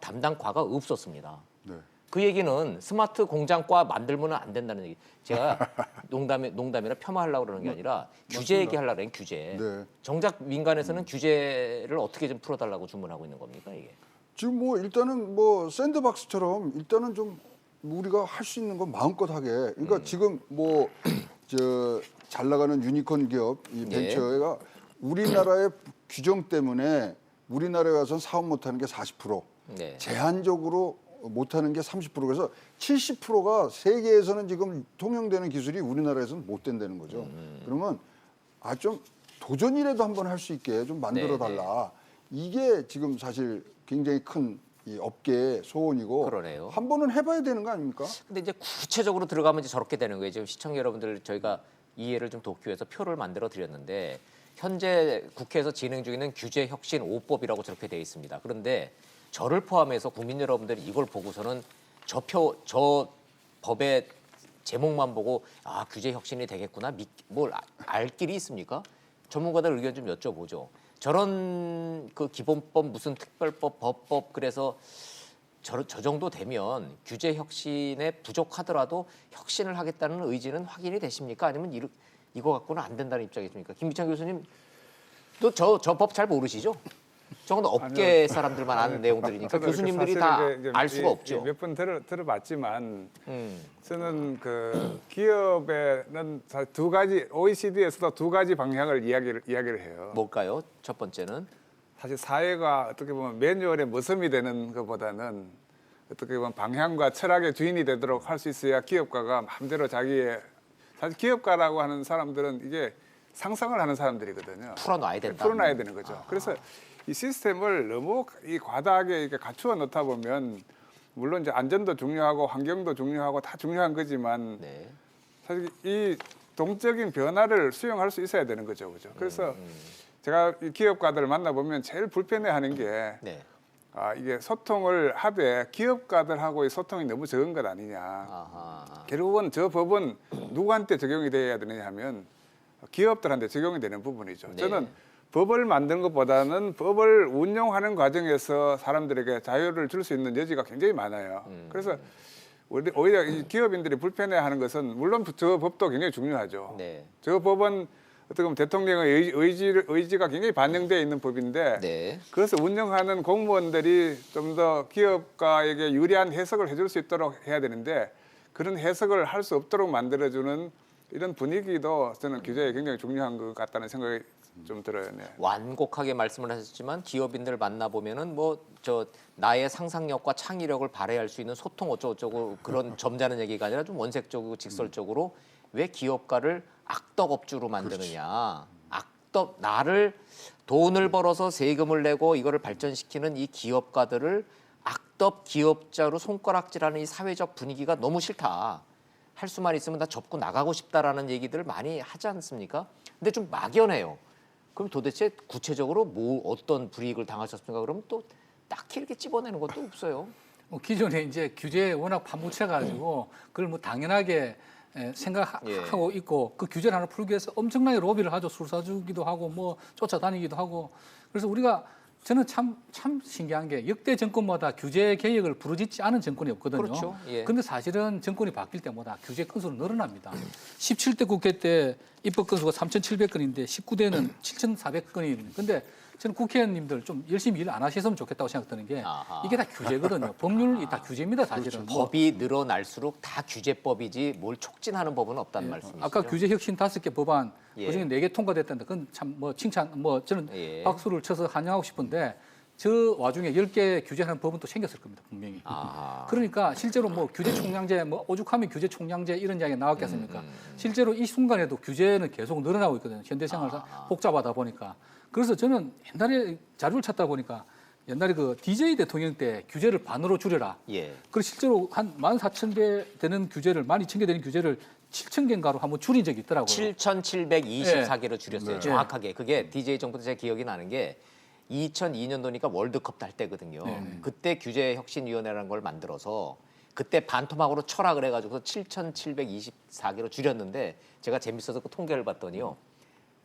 담당과가 없었습니다. 네. 그 얘기는 스마트 공장과 만들면 안 된다는 얘기. 제가 농담이나 폄하하려고 그러는 게 아니라 규제 얘기하려고 그래요. 규제. 네. 정작 민간에서는 규제를 어떻게 좀 풀어달라고 주문하고 있는 겁니까 이게? 지금 뭐 일단은 뭐 샌드박스처럼 일단은 좀 우리가 할 수 있는 건 마음껏 하게. 그러니까 지금 뭐 저 잘 나가는 유니콘 기업 이 예. 벤처가 우리나라의 규정 때문에 우리나라에 와서 사업 못하는 게 40%, 네. 제한적으로 못하는 게 30%. 그래서 70%가 세계에서는 지금 통용되는 기술이 우리나라에서는 못 된다는 거죠. 그러면 좀 도전이라도 한번 할 수 있게 좀 만들어 달라. 이게 지금 사실 굉장히 큰 이 업계의 소원이고 그러네요. 한 번은 해봐야 되는 거 아닙니까? 근데 이제 구체적으로 들어가면 이제 저렇게 되는 거예요. 지금 시청자 여러분들 저희가 이해를 좀 돕기 위해서 표를 만들어 드렸는데 현재 국회에서 진행 중에는 규제 혁신 5법이라고 저렇게 돼 있습니다. 그런데 저를 포함해서 국민 여러분들이 이걸 보고서는 저 법의 제목만 보고 아 규제 혁신이 되겠구나 뭘 알 길이 있습니까? 전문가들 의견 좀 여쭤보죠. 저런 그 기본법 무슨 특별법 법법 그래서 저 정도 되면 규제 혁신에 부족하더라도 혁신을 하겠다는 의지는 확인이 되십니까? 아니면 이거 갖고는 안 된다는 입장이십니까? 김비창 교수님 또 저 법 잘 모르시죠? 저건 업계 사람들만 아는 내용들이니까 저도 교수님들이 사실 다 이제 알 수가 없죠. 몇 번 들어봤지만 저는 그 기업에는 두 가지 OECD에서도 두 가지 방향을 이야기를 해요. 뭘까요? 첫 번째는 사실 사회가 어떻게 보면 매뉴얼의 모섬이 되는 것보다는 어떻게 보면 방향과 철학의 주인이 되도록 할 수 있어야 기업가가 마음대로 자기의 사실 기업가라고 하는 사람들은 이게 상상을 하는 사람들이거든요. 풀어놔야 된다. 풀어놔야 되는 거죠. 그래서 이 시스템을 너무 이 과다하게 이렇게 갖추어 놓다 보면 물론 이제 안전도 중요하고 환경도 중요하고 다 중요한 거지만 네. 사실 이 동적인 변화를 수용할 수 있어야 되는 거죠, 그죠? 그래서 제가 이 기업가들을 만나보면 제일 불편해하는 게 네. 이게 소통을 하되 기업가들하고의 소통이 너무 적은 것 아니냐. 아하. 결국은 저 법은 누구한테 적용이 돼야 되느냐 하면 기업들한테 적용이 되는 부분이죠. 네. 저는 법을 만드는 것보다는 법을 운용하는 과정에서 사람들에게 자유를 줄 수 있는 여지가 굉장히 많아요. 그래서 오히려 이 기업인들이 불편해하는 것은 물론 저 법도 굉장히 중요하죠. 네. 저 법은 어떻게 보면 대통령의 의지가 굉장히 반영되어 있는 법인데 네. 그것을 운영하는 공무원들이 좀 더 기업가에게 유리한 해석을 해줄 수 있도록 해야 되는데 그런 해석을 할 수 없도록 만들어주는 이런 분위기도 저는 규제에 굉장히 중요한 것 같다는 생각이 좀 들어요. 네. 완곡하게 말씀을 하셨지만 기업인들 만나 보면은 뭐 저 나의 상상력과 창의력을 발휘할 수 있는 소통 어쩌고저쩌고 그런 점잖은 얘기가 아니라 좀 원색적이고 직설적으로 왜 기업가를 악덕업주로 만드느냐. 악덕 나를 돈을 벌어서 세금을 내고 이거를 발전시키는 이 기업가들을 악덕 기업자로 손가락질하는 이 사회적 분위기가 너무 싫다. 할 수만 있으면 나 접고 나가고 싶다라는 얘기들을 많이 하지 않습니까? 근데 좀 막연해요. 그럼 도대체 구체적으로 뭐 어떤 불이익을 당하셨습니까? 그러면 또 딱히 이렇게 찝어내는 것도 없어요. 기존에 이제 규제에 워낙 파묻혀가지고 그걸 뭐 당연하게 생각하고 있고 그 규제를 하나 풀기 위해서 엄청나게 로비를 하죠. 술 사주기도 하고 뭐 쫓아다니기도 하고. 그래서 저는 참 신기한 게 역대 정권마다 규제 개혁을 부르짖지 않은 정권이 없거든요. 그렇죠. 예. 근데 사실은 정권이 바뀔 때마다 규제 건수는 늘어납니다. 17대 국회 때 입법 건수가 3,700건인데 19대는 7,400건이거든요. 근데 저는 국회의원님들 좀 열심히 일 안 하셨으면 좋겠다고 생각드는 게 아하. 이게 다 규제거든요. 법률이 다 규제입니다, 사실은. 뭐 법이 늘어날수록 다 규제법이지 뭘 촉진하는 법은 없다는 말씀이시죠. 아까 규제 혁신 5개 법안 예. 그중에 4개 통과됐다는데 그건 참 뭐 칭찬 저는 예. 박수를 쳐서 환영하고 싶은데 저 와중에 10개 규제하는 법은 또 생겼을 겁니다, 분명히. 아하. 그러니까 실제로 뭐 규제 총량제 뭐 오죽하면 규제 총량제 이런 이야기가 나왔겠습니까? 실제로 이 순간에도 규제는 계속 늘어나고 있거든요. 현대생활 복잡하다 보니까. 그래서 저는 옛날에 자료를 찾다 보니까 옛날에 그 DJ 대통령 때 규제를 반으로 줄여라. 예. 그리고 실제로 한 14,000개 되는 규제를 12,000개 되는 규제를 7,000개인가로 한번 줄인 적이 있더라고요. 7,724개로 줄였어요. 네. 정확하게. 그게 DJ 정부 때 제 기억이 나는 게 2002년도니까 월드컵 할 때거든요. 그때 규제혁신위원회라는 걸 만들어서 그때 반토막으로 철학을 해가지고 7,724개로 줄였는데 제가 재밌어서 그 통계를 봤더니요.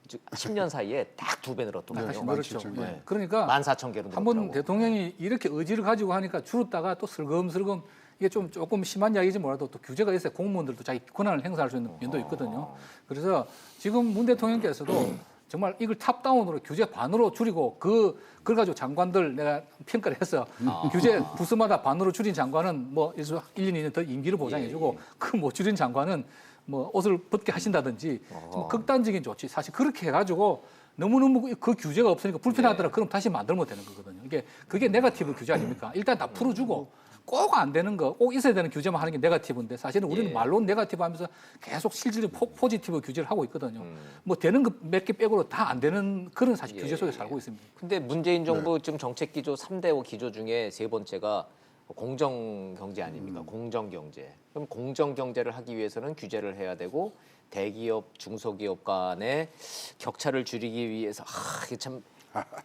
10년 사이에 딱 2배 늘었더군요. 그렇죠. 17,000개. 네. 그러니까 14,000개로 한번 늘었더라고. 대통령이 이렇게 의지를 가지고 하니까 줄었다가 또 슬금슬금 이게 조금 심한 이야기지 뭐라도 또 규제가 있어야 공무원들도 자기 권한을 행사할 수 있는 면도 있거든요. 그래서 지금 문 대통령께서도 정말 이걸 탑다운으로 규제 반으로 줄이고 그걸 가지고 장관들 내가 평가를 해서 규제 부서마다 반으로 줄인 장관은 뭐 1, 2년 더 임기를 보장해주고 그 못 줄인 장관은 뭐 옷을 벗게 하신다든지 좀 극단적인 조치 사실 그렇게 해가지고 너무너무 그 규제가 없으니까 불편하더라. 그럼 다시 만들면 되는 거거든요. 그게 네거티브 규제 아닙니까? 일단 다 풀어주고 꼭 안 되는 거, 꼭 있어야 되는 규제만 하는 게 네거티브인데 사실은 우리는 말로 네거티브 하면서 계속 실질적으로 포지티브 규제를 하고 있거든요. 뭐 되는 거 몇 개 빼고로 다 안 되는 그런 사실 규제 속에 살고 있습니다. 근데 문재인 정부 지금 정책 기조 3대 기조 중에 세 번째가 공정 경제 아닙니까? 공정 경제. 그럼 공정 경제를 하기 위해서는 규제를 해야 되고 대기업, 중소기업 간의 격차를 줄이기 위해서 이게 참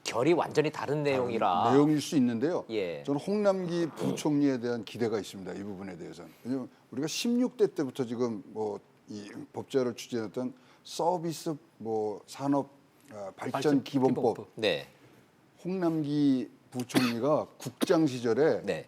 결이 완전히 다른 내용이라. 내용일 수 있는데요. 예. 저는 홍남기 부총리에 대한 기대가 있습니다. 이 부분에 대해서는. 왜냐하면 우리가 16대 때부터 지금 뭐 이 법제화를 추진했던 서비스 뭐 산업 발전 기본법. 네. 홍남기 부총리가 국장 시절에 네.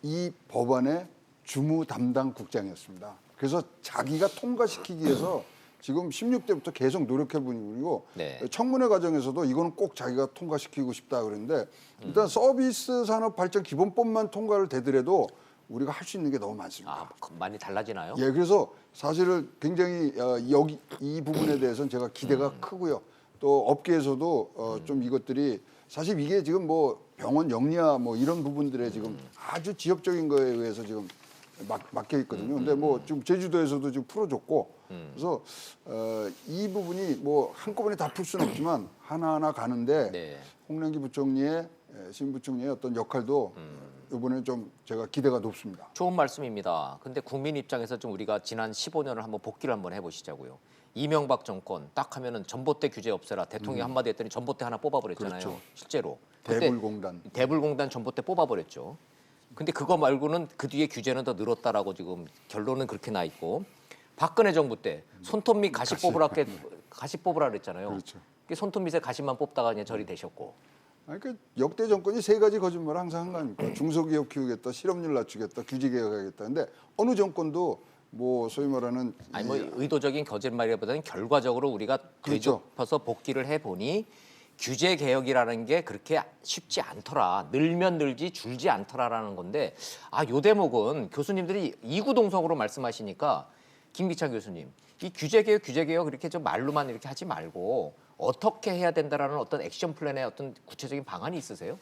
이 법안의 주무 담당 국장이었습니다. 그래서 자기가 통과시키기 위해서 지금 16대부터 계속 노력해 보이고 네. 청문회 과정에서도 이거는 꼭 자기가 통과시키고 싶다 그러는데 일단 서비스 산업 발전 기본법만 통과를 되더라도 우리가 할 수 있는 게 너무 많습니다. 아, 많이 달라지나요? 예, 그래서 사실은 굉장히 여기 이 부분에 대해서는 제가 기대가 크고요. 또 업계에서도 좀 이것들이 사실 이게 지금 뭐 병원 영리화 뭐 이런 부분들에 지금 아주 지역적인 거에 의해서 지금 막혀 있거든요. 근데 뭐 지금 제주도에서도 지금 풀어줬고 그래서 이 부분이 뭐 한꺼번에 다 풀 수는 없지만 하나하나 가는데 네. 홍남기 부총리의 신 부총리의 어떤 역할도 이번에 좀 제가 기대가 높습니다. 좋은 말씀입니다. 근데 국민 입장에서 좀 우리가 지난 15년을 한번 복기를 한번 해보시자고요. 이명박 정권 딱 하면은 전봇대 규제 없애라. 대통령이 한마디 했더니 전봇대 하나 뽑아버렸잖아요. 그렇죠. 실제로. 그때 대불공단. 대불공단 전봇대 뽑아버렸죠. 근데 그거 말고는 그 뒤에 규제는 더 늘었다라고 지금 결론은 그렇게 나 있고 박근혜 정부 때 손톱 밑 가시 뽑으라 그랬잖아요. 그렇죠. 그 손톱 밑에 가시만 뽑다가 그냥 절이 되셨고. 아니, 그 역대 정권이 세 가지 거짓말을 항상 한 거 아닙니까? 중소기업 키우겠다, 실업률 낮추겠다, 규제 개혁하겠다. 근데 어느 정권도 뭐 소위 말하는 아니 뭐 의도적인 거짓말이보다는 결과적으로 우리가 그렇죠. 되짚어서 복기를 해보니 규제 개혁이라는 게 그렇게 쉽지 않더라. 늘면 늘지 줄지 않더라라는 건데 요 대목은 교수님들이 이구동성으로 말씀하시니까 김기찬 교수님 이 규제 개혁 이렇게 좀 말로만 이렇게 하지 말고 어떻게 해야 된다라는 어떤 액션 플랜의 어떤 구체적인 방안이 있으세요?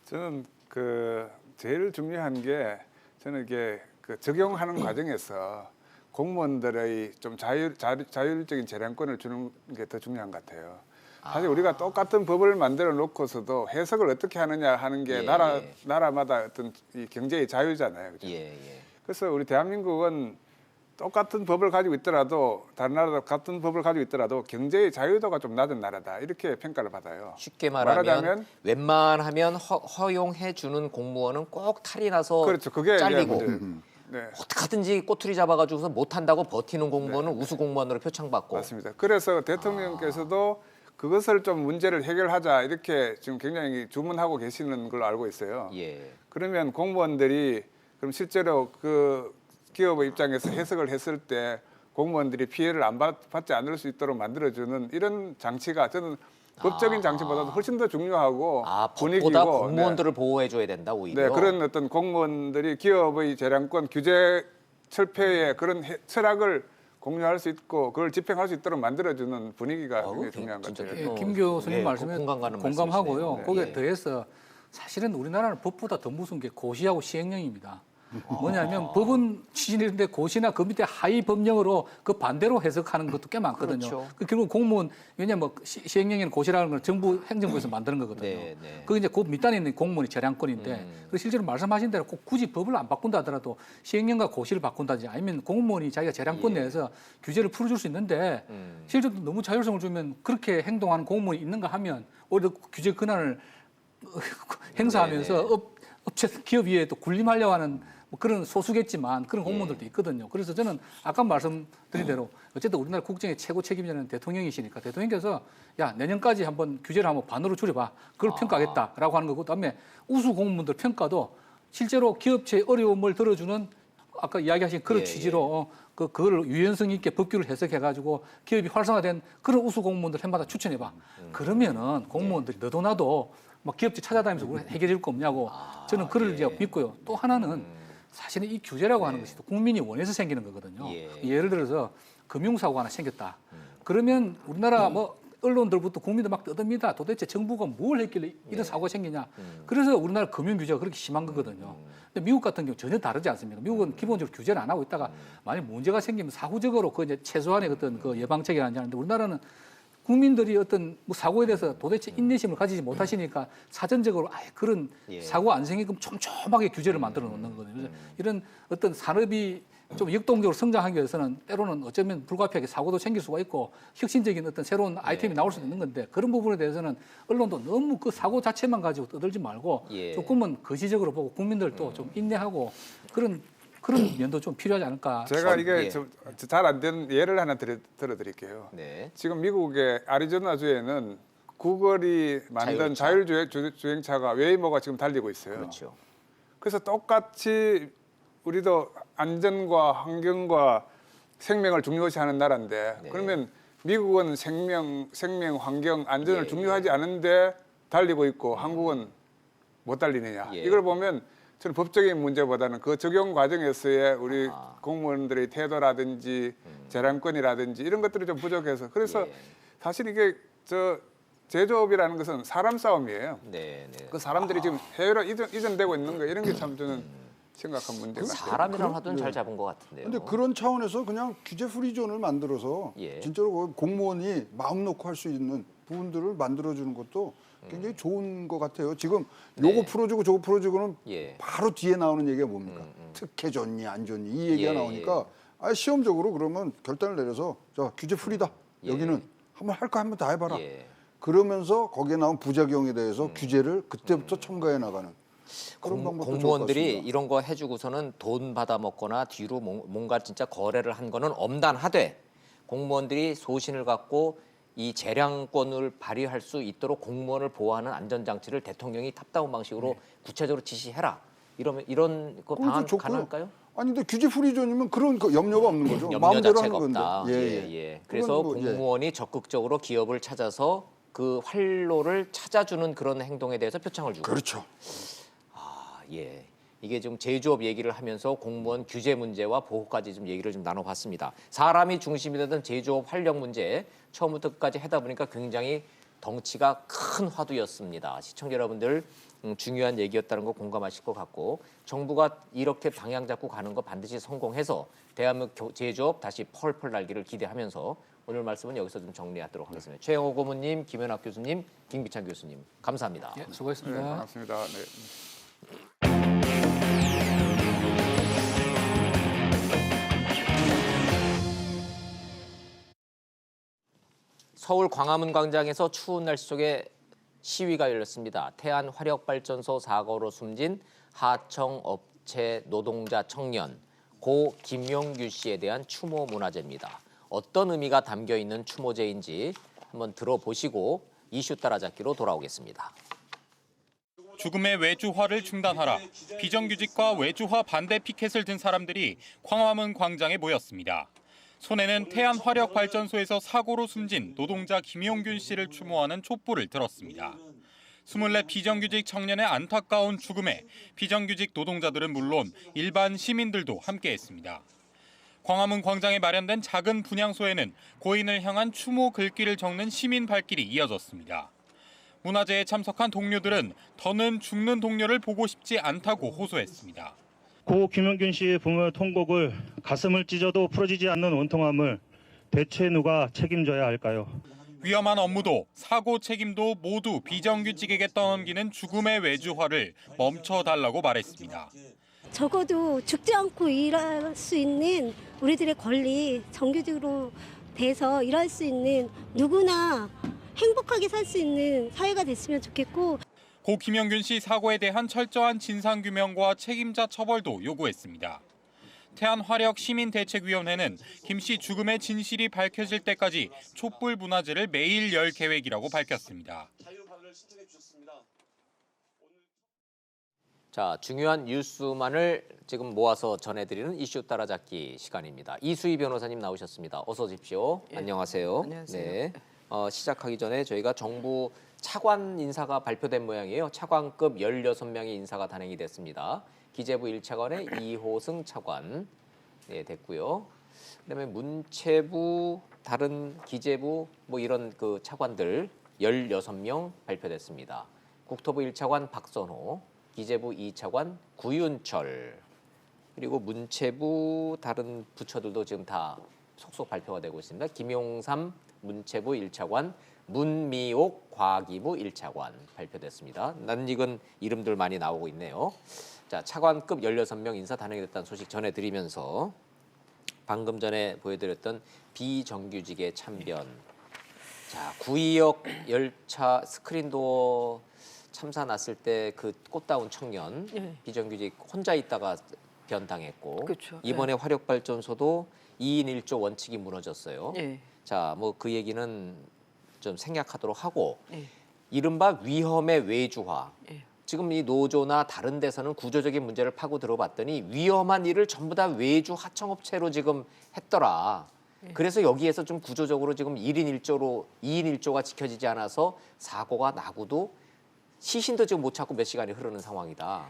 저는 그 제일 중요한 게 저는 이게 그 적용하는 과정에서 공무원들의 좀 자율적인 재량권을 주는 게 더 중요한 것 같아요. 사실 우리가 똑같은 법을 만들어 놓고서도 해석을 어떻게 하느냐 하는 게 나라마다 어떤 이 경제의 자유잖아요. 그죠? 그래서 우리 대한민국은 똑같은 법을 가지고 있더라도 다른 나라도 같은 법을 가지고 있더라도 경제의 자유도가 좀 낮은 나라다 이렇게 평가를 받아요. 쉽게 말하면 웬만하면 허용해 주는 공무원은 꼭 탈이 나서 그렇죠. 그게 잘리고 네. 어떻게든지 꼬투리 잡아가지고서 못한다고 버티는 공무원은 우수 공무원으로 표창받고. 맞습니다. 그래서 대통령께서도 그것을 좀 문제를 해결하자 이렇게 지금 굉장히 주문하고 계시는 걸로 알고 있어요. 예. 그러면 공무원들이 그럼 실제로 그 기업의 입장에서 해석을 했을 때 공무원들이 피해를 안 받지 않을 수 있도록 만들어주는 이런 장치가 저는 법적인 장치보다도 훨씬 더 중요하고 분위기고 법보다 공무원들을 보호해줘야 된다 오히려. 네, 그런 어떤 공무원들이 기업의 재량권 규제 철폐의 그런 철학을 공유할 수 있고 그걸 집행할 수 있도록 만들어주는 분위기가 굉장히 중요한 것 같아요. 예, 김 교수님 말씀에 공감 가는 공감하고요. 말씀이시네요. 거기에 더해서 사실은 우리나라는 법보다 더 무서운 게 고시하고 시행령입니다. 뭐냐면 법은 추진했는데 고시나 그 밑에 하위 법령으로 그 반대로 해석하는 것도 꽤 많거든요. 그렇죠. 결국 공무원 왜냐면 뭐 시행령에는 고시라는 건 정부 행정부에서 만드는 거거든요. 네, 네. 그게 이제 그 밑단에 있는 공무원이 재량권인데 그래서 실제로 말씀하신 대로 꼭 굳이 법을 안 바꾼다 하더라도 시행령과 고시를 바꾼다든지 아니면 공무원이 자기가 재량권 내에서 규제를 풀어줄 수 있는데 실제로 너무 자율성을 주면 그렇게 행동하는 공무원이 있는가 하면 오히려 규제 권한을 행사하면서 업체 기업 위에 또 군림하려고 하는 뭐 그런 소수겠지만 그런 공무원들도 있거든요. 그래서 저는 아까 말씀드린 대로 어쨌든 우리나라 국정의 최고 책임자는 대통령이시니까 대통령께서 야 내년까지 한번 규제를 한번 반으로 줄여봐. 그걸 평가하겠다라고 하는 거고 그다음에 우수 공무원들 평가도 실제로 기업체의 어려움을 들어주는 아까 이야기하신 그런 취지로 그걸 유연성 있게 법규를 해석해가지고 기업이 활성화된 그런 우수 공무원들 해마다 추천해봐. 그러면은 공무원들이 너도 나도 막 기업체 찾아다니면서 우리 해결할 거 없냐고 저는 그를 이제 믿고요. 또 하나는 사실은 이 규제라고 하는 것이 또 국민이 원해서 생기는 거거든요. 예를 들어서 금융사고가 하나 생겼다. 그러면 우리나라 뭐 언론들부터 국민들 막 떠듭니다. 도대체 정부가 뭘 했길래 이런 사고가 생기냐. 그래서 우리나라 금융 규제가 그렇게 심한 거거든요. 근데 미국 같은 경우 전혀 다르지 않습니다. 미국은 기본적으로 규제를 안 하고 있다가 만약 문제가 생기면 사후적으로 그 이제 최소한의 어떤 그 예방책이 하는데 우리나라는 국민들이 어떤 뭐 사고에 대해서 도대체 인내심을 가지지 못하시니까 사전적으로 아예 그런 사고 안 생기게끔 촘촘하게 규제를 만들어 놓는 거거든요. 그래서 이런 어떤 산업이 좀 역동적으로 성장하기 위해서는 때로는 어쩌면 불가피하게 사고도 생길 수가 있고 혁신적인 어떤 새로운 아이템이 나올 수도 있는 건데 그런 부분에 대해서는 언론도 너무 그 사고 자체만 가지고 떠들지 말고 조금은 거시적으로 보고 국민들도 좀 인내하고 그런 면도 좀 필요하지 않을까. 제가 이게 잘 안 되는 예를 하나 들어드릴게요. 네. 지금 미국의 애리조나주에는 구글이 만든 자율주행차가 웨이모가 지금 달리고 있어요. 그렇죠. 그래서 똑같이 우리도 안전과 환경과 생명을 중요시하는 나라인데 네. 그러면 미국은 생명, 환경, 안전을 예, 중요하지 않은데 달리고 있고 한국은 못 달리느냐. 예. 이걸 보면 저는 법적인 문제보다는 그 적용 과정에서의 우리 공무원들의 태도라든지 재량권이라든지 이런 것들이 좀 부족해서 그래서 예. 사실 이게 제조업이라는 것은 사람 싸움이에요. 네, 네. 그 사람들이 지금 해외로 이전되고 있는 거 이런 게 참 저는 심각한 문제 그 같아요. 사람이라는 화두는 잘 잡은 것 같은데요. 근데 그런 차원에서 그냥 규제 프리존을 만들어서 예. 진짜로 공무원이 마음 놓고 할 수 있는 부분들을 만들어주는 것도 굉장히 좋은 것 같아요. 지금 요거 풀어주고 저거 풀어주고는 예. 바로 뒤에 나오는 얘기가 뭡니까? 특혜 줬니 안 줬니 이 얘기가 예, 나오니까 시험적으로 그러면 결단을 내려서 자 규제 풀이다. 여기는 한번 할 거 한번 다 해봐라. 예. 그러면서 거기에 나온 부작용에 대해서 규제를 그때부터 첨가해 나가는 그런 방법도 좋을 것 공무원들이 같습니다. 이런 거 해주고서는 돈 받아 먹거나 뒤로 뭔가 진짜 거래를 한 거는 엄단하되 공무원들이 소신을 갖고 이 재량권을 발휘할 수 있도록 공무원을 보호하는 안전장치를 대통령이 탑다운 방식으로 구체적으로 지시해라. 이런 그 방안 좋고요. 가능할까요? 아니 근데 규제 프리존이면 그런 거 염려가 없는 거죠. 염려 마음대로 자체가 하는 없다. 건데. 예. 그래서 그건 뭐, 공무원이 적극적으로 기업을 찾아서 그 활로를 찾아주는 그런 행동에 대해서 표창을 주고. 그렇죠. 예. 이게 좀 제조업 얘기를 하면서 공무원 규제 문제와 보호까지 좀 얘기를 좀 나눠봤습니다. 사람이 중심이 되던 제조업 활력 문제 처음부터 끝까지 하다 보니까 굉장히 덩치가 큰 화두였습니다. 시청자 여러분들 중요한 얘기였다는 거 공감하실 것 같고 정부가 이렇게 방향 잡고 가는 거 반드시 성공해서 대한민국 제조업 다시 펄펄 날기를 기대하면서 오늘 말씀은 여기서 좀 정리하도록 하겠습니다. 최영호 고문님, 김연학 교수님, 김기찬 교수님 감사합니다. 예, 수고했습니다. 네, 반갑습니다. 네. 서울 광화문 광장에서 추운 날씨 속에 시위가 열렸습니다. 태안 화력발전소 사고로 숨진 하청 업체 노동자 청년 고 김용규 씨에 대한 추모 문화제입니다. 어떤 의미가 담겨 있는 추모제인지 한번 들어보시고 이슈 따라잡기로 돌아오겠습니다. 죽음의 외주화를 중단하라. 비정규직과 외주화 반대 피켓을 든 사람들이 광화문 광장에 모였습니다. 손에는 태안 화력발전소에서 사고로 숨진 노동자 김용균 씨를 추모하는 촛불을 들었습니다. 24 비정규직 청년의 안타까운 죽음에 비정규직 노동자들은 물론 일반 시민들도 함께했습니다. 광화문 광장에 마련된 작은 분향소에는 고인을 향한 추모 글귀를 적는 시민 발길이 이어졌습니다. 문화제에 참석한 동료들은 더는 죽는 동료를 보고 싶지 않다고 호소했습니다. 고 김용균 씨의 부모의 통곡을 가슴을 찢어도 풀어지지 않는 원통함을 대체 누가 책임져야 할까요? 위험한 업무도 사고 책임도 모두 비정규직에게 떠넘기는 죽음의 외주화를 멈춰달라고 말했습니다. 적어도 죽지 않고 일할 수 있는 우리들의 권리, 정규직으로 돼서 일할 수 있는 누구나 행복하게 살 수 있는 사회가 됐으면 좋겠고 고 김용균 씨 사고에 대한 철저한 진상규명과 책임자 처벌도 요구했습니다. 태안화력시민대책위원회는 김 씨 죽음의 진실이 밝혀질 때까지 촛불 문화제를 매일 열 계획이라고 밝혔습니다. 자, 중요한 뉴스만을 지금 모아서 전해드리는 이슈 따라잡기 시간입니다. 이수희 변호사님 나오셨습니다. 어서 오십시오. 안녕하세요. 안녕하세요. 네. 시작하기 전에 저희가 정부 차관 인사가 발표된 모양이에요. 차관급 16명의 인사가 단행이 됐습니다. 기재부 1차관의 이호승 차관 됐고요. 그다음에 문체부, 다른 기재부 뭐 이런 그 차관들 16명 발표됐습니다. 국토부 1차관 박선호, 기재부 2차관 구윤철, 그리고 문체부 다른 부처들도 지금 다 속속 발표가 되고 있습니다. 김용삼 문체부 1차관, 문미옥 과기부 1차관 발표됐습니다. 낯익은 이름들 많이 나오고 있네요. 자, 차관급 16명 인사 단행됐다는 소식 전해드리면서 방금 전에 보여드렸던 비정규직의 참변. 자, 구의역 열차 스크린도어 참사 났을 때 그 꽃다운 청년 비정규직 혼자 있다가 변당했고 그렇죠. 이번에 화력발전소도 2인 1조 원칙이 무너졌어요. 예. 자, 뭐 그 얘기는 좀 생략하도록 하고 예. 이른바 위험의 외주화. 예. 지금 이 노조나 다른 데서는 구조적인 문제를 파고 들어봤더니 위험한 일을 전부 다 외주 하청업체로 지금 했더라. 그래서 여기에서 좀 구조적으로 지금 1인 1조로 2인 1조가 지켜지지 않아서 사고가 나고도 시신도 지금 못 찾고 몇 시간이 흐르는 상황이다.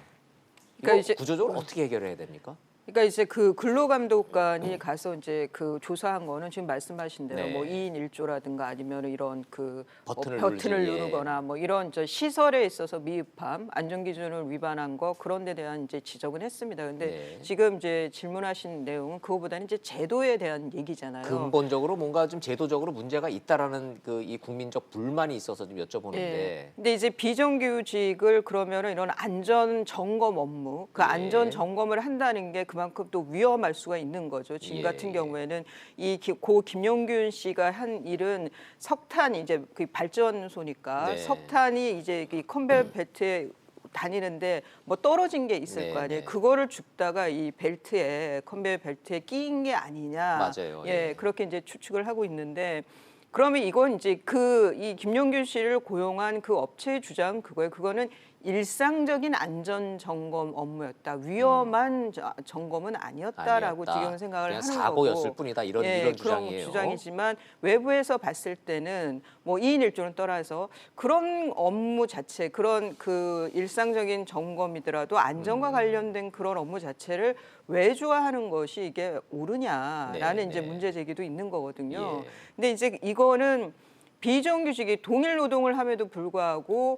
그러니까 이거 이제 구조적으로 어떻게 해결해야 됩니까? 그러니까 이제 그 근로감독관이 가서 이제 그 조사한 거는 지금 말씀하신 대로 네. 뭐 2인 1조라든가 아니면 이런 그 버튼을 버튼을 누르지, 예. 누르거나 뭐 이런 저 시설에 있어서 미흡함, 안전 기준을 위반한 거 그런 데 대한 이제 지적은 했습니다. 근데 네. 지금 이제 질문하신 내용은 그거보다는 이제 제도에 대한 얘기잖아요. 근본적으로 뭔가 좀 제도적으로 문제가 있다라는 그 이 국민적 불만이 있어서 좀 여쭤보는데. 예. 근데 이제 비정규직을 그러면은 이런 안전 점검 업무, 그 예. 안전 점검을 한다는 게 그만큼 또 위험할 수가 있는 거죠. 지금 예. 같은 경우에는 고 김용균 씨가 한 일은 석탄 이제 그 발전소니까 네. 석탄이 이제 이 컨베이어 벨트에 다니는데 뭐 떨어진 게 있을 네, 거 아니에요. 네. 그거를 줍다가 이 벨트에 컨베이어 벨트에 끼인 게 아니냐. 맞아요. 예, 예. 그렇게 이제 추측을 하고 있는데 그러면 이건 이제 이 김용균 씨를 고용한 그 업체의 주장 그거예요. 그거는 일상적인 안전 점검 업무였다. 위험한 점검은 아니었다라고 아니었다. 지금 생각을 그냥 하는 사고였을 거고. 뿐이다. 이런 그런 주장이에요. 주장이지만 외부에서 봤을 때는 뭐 2인 1조는 떠나서 그런 업무 자체, 그런 그 일상적인 점검이더라도 안전과 관련된 그런 업무 자체를 외주화하는 것이 이게 옳으냐라는 네, 이제 네. 문제 제기도 있는 거거든요. 예. 근데 이제 이거는 비정규직이 동일 노동을 함에도 불구하고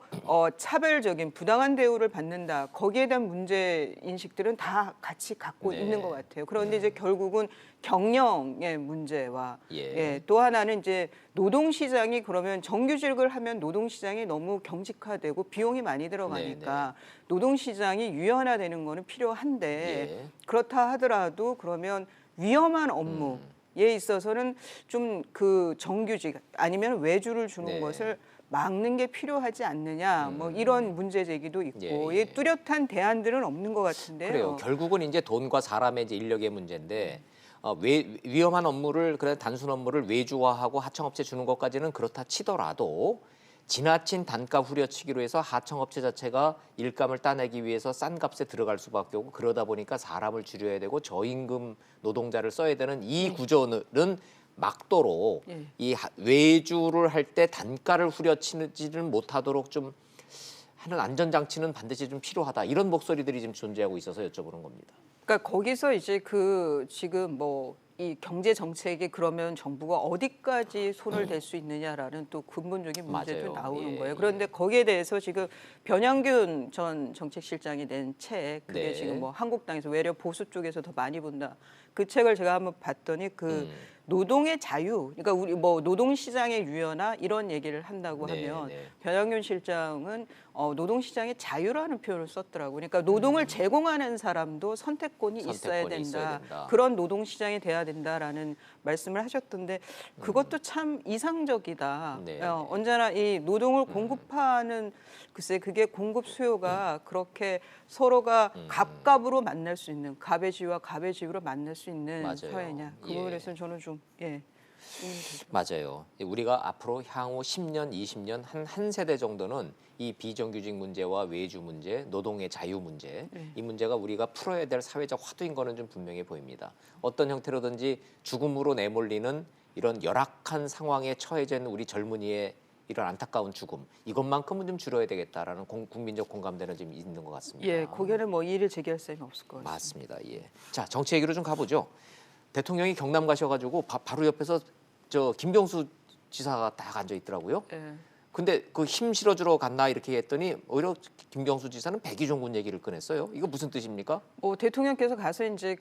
차별적인 부당한 대우를 받는다. 거기에 대한 문제 인식들은 다 같이 갖고 네. 있는 것 같아요. 그런데 이제 결국은 경영의 문제와 예. 또 하나는 이제 노동시장이 그러면 정규직을 하면 노동시장이 너무 경직화되고 비용이 많이 들어가니까 노동시장이 유연화되는 거는 필요한데 예. 그렇다 하더라도 그러면 위험한 업무 에 있어서는 좀 그 정규직 아니면 외주를 주는 네. 것을 막는 게 필요하지 않느냐 뭐 이런 문제 제기도 있고 예, 예. 이 뚜렷한 대안들은 없는 것 같은데요. 그래요. 결국은 이제 돈과 사람의 이제 인력의 문제인데 위험한 업무를 그래 단순 업무를 외주화하고 하청업체 주는 것까지는 그렇다 치더라도 지나친 단가 후려치기로 해서 하청업체 자체가 일감을 따내기 위해서 싼 값에 들어갈 수밖에 없고 그러다 보니까 사람을 줄여야 되고 저임금 노동자를 써야 되는 이 구조는 막도록 이 외주를 할 때 단가를 후려치지는 못하도록 좀 하는 안전장치는 반드시 좀 필요하다. 이런 목소리들이 지금 존재하고 있어서 여쭤보는 겁니다. 그러니까 거기서 이제 그 지금 뭐 이 경제 정책이 그러면 정부가 어디까지 손을 댈 수 있느냐라는 또 근본적인 문제도 맞아요. 나오는 예, 거예요. 예. 그런데 거기에 대해서 지금 변양균 전 정책실장이 낸 책, 그게 네. 지금 뭐 한국당에서 외려 보수 쪽에서 더 많이 본다. 그 책을 제가 한번 봤더니 그 노동의 자유, 그러니까 우리 뭐 노동시장의 유연화 이런 얘기를 한다고 네, 하면 네. 변양균 실장은 노동시장의 자유라는 표현을 썼더라고요. 그러니까 노동을 제공하는 사람도 선택권이 있어야 선택권이 있어야 된다. 된다. 그런 노동시장이 돼야 된다라는 말씀을 하셨던데 그것도 참 이상적이다. 네. 언제나 이 노동을 공급하는 글쎄 그게 공급 수요가 그렇게 서로가 갑갑으로 만날 수 있는 갑의 지위와 갑의 지위로 만날 수 있는 맞아요. 사회냐. 그 예. 부분에서는 저는 좀 맞아요. 우리가 앞으로 향후 10년, 20년 한 세대 정도는 이 비정규직 문제와 외주 문제, 노동의 자유 문제 이 문제가 우리가 풀어야 될 사회적 화두인 거는 좀 분명해 보입니다. 어떤 형태로든지 죽음으로 내몰리는 이런 열악한 상황에 처해져 있는 우리 젊은이의 이런 안타까운 죽음 이것만큼은 좀 줄여야 되겠다라는 국민적 공감대는 좀 있는 것 같습니다. 예, 거기에는 뭐 이의를 제기할 사람이 없을 것 같습니다. 맞습니다. 예. 자, 정치 얘기로 좀 가보죠. 대통령이 경남 가셔가지고 바로 옆에서 저 김병수 지사가 딱 앉아 있더라고요. 예. 근데 그 힘 실어주러 갔나 이렇게 했더니 오히려 김병수 지사는 백의종군 얘기를 꺼냈어요. 이거 무슨 뜻입니까? 뭐 대통령께서 가서 이제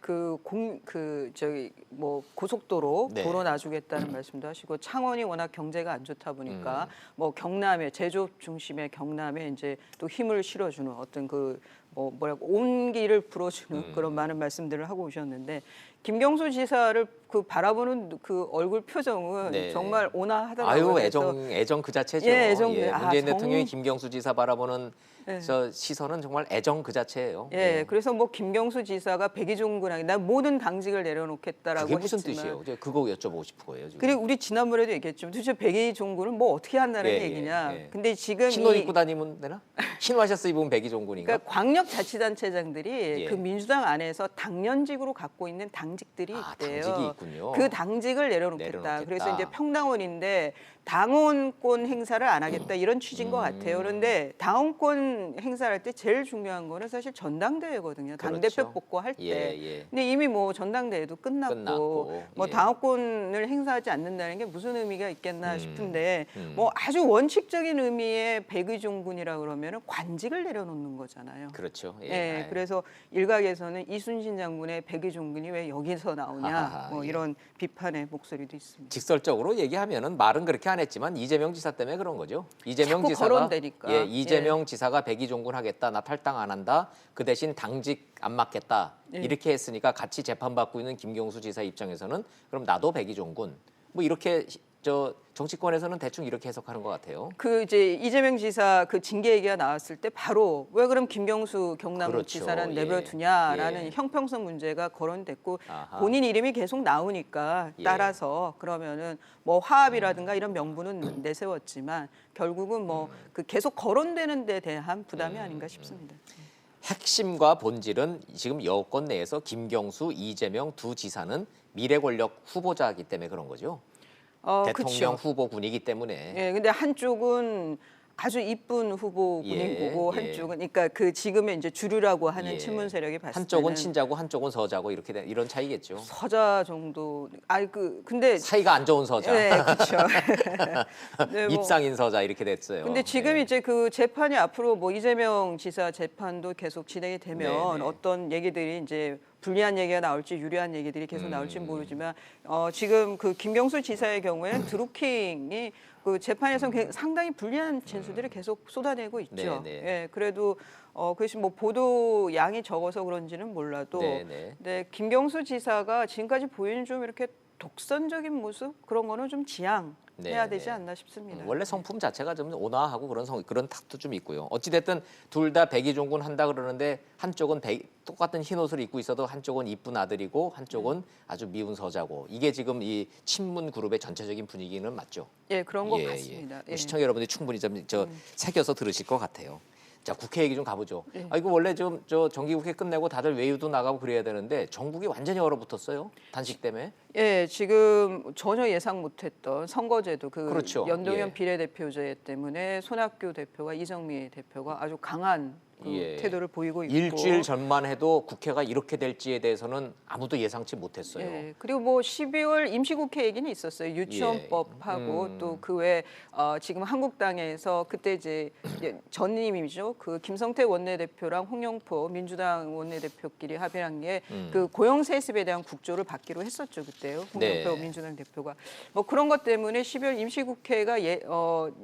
뭐 고속도로 네. 도로 놔주겠다는 말씀도 하시고 창원이 워낙 경제가 안 좋다 보니까 뭐 경남에 제조업 중심의 경남에 이제 또 힘을 실어주는 어떤 그 온기를 불어주는 그런 많은 말씀들을 하고 오셨는데 김경수 지사를 그 바라보는 그 얼굴 표정은 네. 정말 온화하더라고요. 아유 그래서 애정 그 자체죠. 예, 애정. 문재인 대통령이 김경수 지사 바라보는 네. 저 시선은 정말 애정 그 자체예요. 예, 그래서 뭐 김경수 지사가 백의종군하게 난 모든 당직을 내려놓겠다라고 그게 무슨 했지만 뜻이에요? 이제 그거 여쭤보고 싶은 거예요. 지금. 그리고 우리 지난번에도 얘기했죠. 도대체 백의종군은 뭐 어떻게 한다는 예, 얘기냐. 예. 근데 지금 흰옷 입고 다니면 되나? 흰 와셔츠 입으면 백의종군인가? 그러니까 광역자치단체장들이 예. 그 민주당 안에서 당연직으로 갖고 있는 당직들이 있대요. 당직이 있군요. 그 당직을 내려놓겠다. 그래서 이제 평당원인데 당원권 행사를 안 하겠다 이런 취지인 것 같아요. 그런데 당원권 행사를 할 때 제일 중요한 거는 사실 전당대회거든요. 당대표 그렇죠. 뽑고 할 때. 예. 근데 이미 뭐 전당대회도 끝났고 뭐 예. 당원권을 행사하지 않는다는 게 무슨 의미가 있겠나 음. 싶은데 뭐 아주 원칙적인 의미의 백의종군이라 그러면은 관직을 내려놓는 거잖아요. 그렇죠. 예. 네, 그래서 일각에서는 이순신 장군의 백의종군이 왜 여기서 나오냐 아하, 뭐 예. 이런 비판의 목소리도 있습니다. 직설적으로 얘기하면은 말은 그렇게 안 했지만 이재명 지사 때문에 그런 거죠. 이재명 자꾸 지사가 거론되니까. 예, 이재명 지사가 백의종군 하겠다. 나 탈당 안 한다. 그 대신 당직 안 맡겠다. 예. 이렇게 했으니까 같이 재판받고 있는 김경수 지사 입장에서는 그럼 나도 백의종군. 뭐 이렇게 저 정치권에서는 대충 이렇게 해석하는 것 같아요. 그 이제 이재명 지사 그 징계 얘기가 나왔을 때 바로 왜 그럼 김경수 경남 그렇죠. 지사는 예. 내버려두냐라는 예. 형평성 문제가 거론됐고 아하. 본인 이름이 계속 나오니까 예. 따라서 그러면은 뭐 화합이라든가 이런 명분은 내세웠지만 결국은 뭐 그 계속 거론되는 데 대한 부담이 아닌가 싶습니다. 핵심과 본질은 지금 여권 내에서 김경수, 이재명 두 지사는 미래 권력 후보자이기 때문에 그런 거죠. 대통령 그쵸. 후보군이기 때문에. 예, 근데 한쪽은 아주 이쁜 후보군인 예, 거고 예. 한쪽은 그러니까 그 지금의 이제 주류라고 하는 예. 친문 세력이 봤을 한쪽은 때는 친자고 한쪽은 서자고 이렇게 이런 차이겠죠. 서자 정도. 근데 사이가 안 좋은 서자. 네, 그렇죠. 네, 뭐. 입상인 서자 이렇게 됐어요. 근데 지금 네. 이제 그 재판이 앞으로 뭐 이재명 지사 재판도 계속 진행이 되면 네, 네. 어떤 얘기들이 이제 불리한 얘기가 나올지 유리한 얘기들이 계속 나올지 모르지만 지금 그 김경수 지사의 경우에는 드루킹이 그 재판에서 상당히 불리한 진술들을 계속 쏟아내고 있죠. 네, 네. 예, 그래도 그것이 뭐 보도 양이 적어서 그런지는 몰라도 네, 네. 네, 김경수 지사가 지금까지 보이는 좀 이렇게 독선적인 모습 그런 거는 좀 지양해야 네, 되지 네. 않나 싶습니다. 원래 성품 자체가 좀 온화하고 그런 탁도 좀 있고요. 어찌 됐든 둘 다 백의종군 한다 그러는데 한쪽은 똑같은 흰 옷을 입고 있어도 한쪽은 이쁜 아들이고 한쪽은 아주 미운 서자고 이게 지금 이 친문 그룹의 전체적인 분위기는 맞죠? 예, 그런 것 같습니다. 우리 예. 시청자 여러분들이 충분히 좀 새겨서 들으실 것 같아요. 자, 국회 얘기 좀 가보죠. 예. 이거 원래 좀 정기국회 끝내고 다들 외유도 나가고 그래야 되는데 전국이 완전히 얼어붙었어요. 단식 때문에. 예, 지금 전혀 예상 못했던 선거제도 그렇죠. 연동형 예. 비례대표제 때문에 손학규 대표와 이정미 대표가 아주 강한 그 예. 태도를 보이고 있고 일주일 전만 해도 국회가 이렇게 될지에 대해서는 아무도 예상치 못했어요. 예, 그리고 뭐 12월 임시국회 얘기는 있었어요. 유치원법하고 예. 또 그 외 지금 한국당에서 그때 이제 전임이죠. 그 김성태 원내대표랑 홍영표 민주당 원내대표끼리 합의한 게 그 고용 세습에 대한 국조를 받기로 했었죠 그때요. 홍영표 네. 민주당 대표가 뭐 그런 것 때문에 12월 임시국회가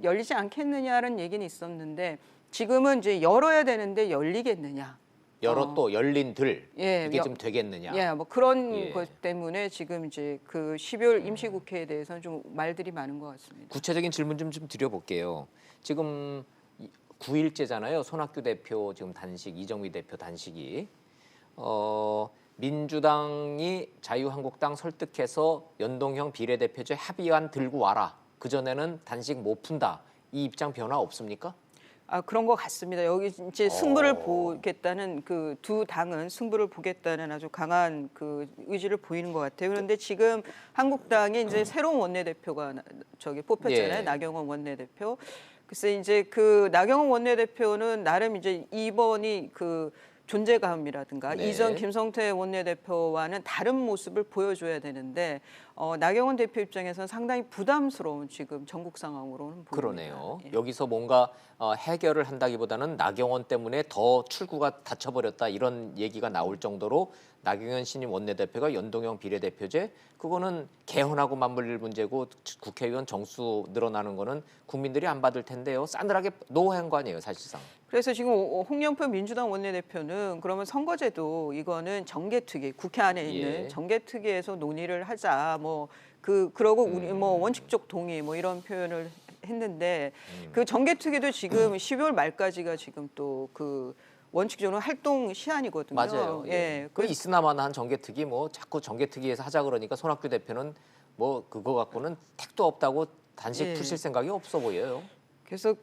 열리지 않겠느냐는 얘기는 있었는데 지금은 이제 열어야 되는데 열리겠느냐. 또 열린들 예, 이게 좀 되겠느냐. 예, 뭐 그런 예. 것 때문에 지금 이제 그 12월 임시국회에 대해서는 좀 말들이 많은 것 같습니다. 구체적인 질문 좀 드려볼게요. 지금 9일째잖아요. 손학규 대표 지금 단식, 이정미 대표 단식이 민주당이 자유한국당 설득해서 연동형 비례대표제 합의안 들고 와라. 그 전에는 단식 못 푼다. 이 입장 변화 없습니까? 그런 것 같습니다. 여기 이제 승부를 보겠다는 그 두 당은 승부를 보겠다는 아주 강한 그 의지를 보이는 것 같아요. 그런데 지금 한국당에 이제 새로운 원내대표가 뽑혔잖아요. 예. 나경원 원내대표. 글쎄 이제 그 나경원 원내대표는 나름 이제 이번이 그 존재감이라든가 네. 이전 김성태 원내대표와는 다른 모습을 보여줘야 되는데 나경원 대표 입장에서는 상당히 부담스러운 지금 전국 상황으로는 보입니다. 그러네요. 예. 여기서 뭔가 해결을 한다기보다는 나경원 때문에 더 출구가 닫혀버렸다 이런 얘기가 나올 정도로 나경원 신임 원내대표가 연동형 비례대표제 그거는 개헌하고 맞물릴 문제고 국회의원 정수 늘어나는 거는 국민들이 안 받을 텐데요. 싸늘하게 노한 거 아니에요, 사실상. 그래서 지금 홍영표 민주당 원내대표는 그러면 선거제도 이거는 정개특위 국회 안에 있는 예. 정개특위에서 논의를 하자 그러고 우리 뭐 원칙적 동의 뭐 이런 표현을 했는데 그 정개특위도 지금 12월 말까지가 지금 또 그 원칙적으로 활동 시한이거든요. 맞아요. 예. 그 있으나마나한 정개특위 뭐 자꾸 정개특위에서 하자 그러니까 손학규 대표는 뭐 그거 갖고는 택도 없다고 단식 예. 푸실 생각이 없어 보여요. 그래서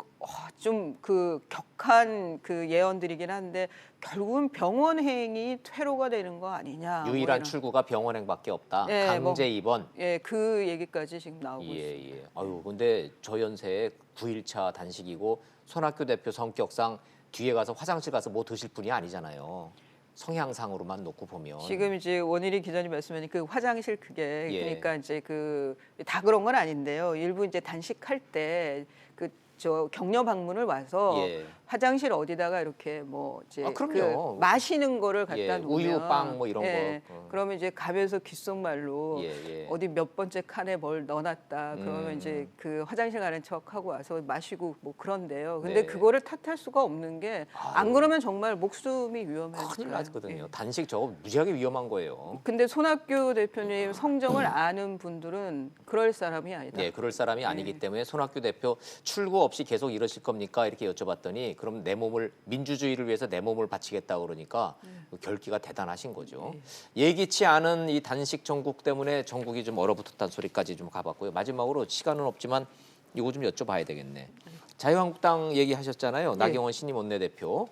좀 그 격한 그 예언들이긴 한데 결국은 병원행위 퇴로가 되는 거 아니냐. 유일한 뭐 출구가 병원행밖에 없다. 예, 강제 입원. 예, 그 얘기까지 지금 나오고 있습니다. 예. 아유, 근데 저 연세에 9일차 단식이고 손학규 대표 성격상 뒤에 가서 화장실 가서 뭐 드실 분이 아니잖아요. 성향상으로만 놓고 보면. 지금 이제 원일이 기자님 말씀하신 그 화장실 그게 예. 그러니까 이제 그 다 그런 건 아닌데요. 일부 이제 단식할 때 그 저 격려 방문을 와서 예. 화장실 어디다가 이렇게 뭐 이제 아, 그럼요. 그 마시는 거를 갖다 예, 놓으면 우유, 빵 뭐 이런 거. 그러면 이제 가면서 귓속말로 예. 어디 몇 번째 칸에 뭘 넣어놨다. 그러면 이제 그 화장실 가는 척하고 와서 마시고 뭐 그런데요. 근데 네. 그거를 탓할 수가 없는 게 안 그러면 정말 목숨이 위험해요. 큰일 나거든요. 예. 단식 저거 무지하게 위험한 거예요. 근데 손학규 대표님 성정을 아는 분들은 그럴 사람이 아니다. 예, 그럴 사람이 아니기 때문에 손학규 대표 출구 없이 계속 이러실 겁니까? 이렇게 여쭤봤더니 그럼 내 몸을 민주주의를 위해서 내 몸을 바치겠다 그러니까 그 결기가 대단하신 거죠. 예기치 않은 이 단식 정국 때문에 전국이 좀 얼어붙었다는 소리까지 좀 가봤고요. 마지막으로 시간은 없지만 이거 좀 여쭤봐야 되겠네. 자유한국당 얘기하셨잖아요. 나경원 신임 원내대표.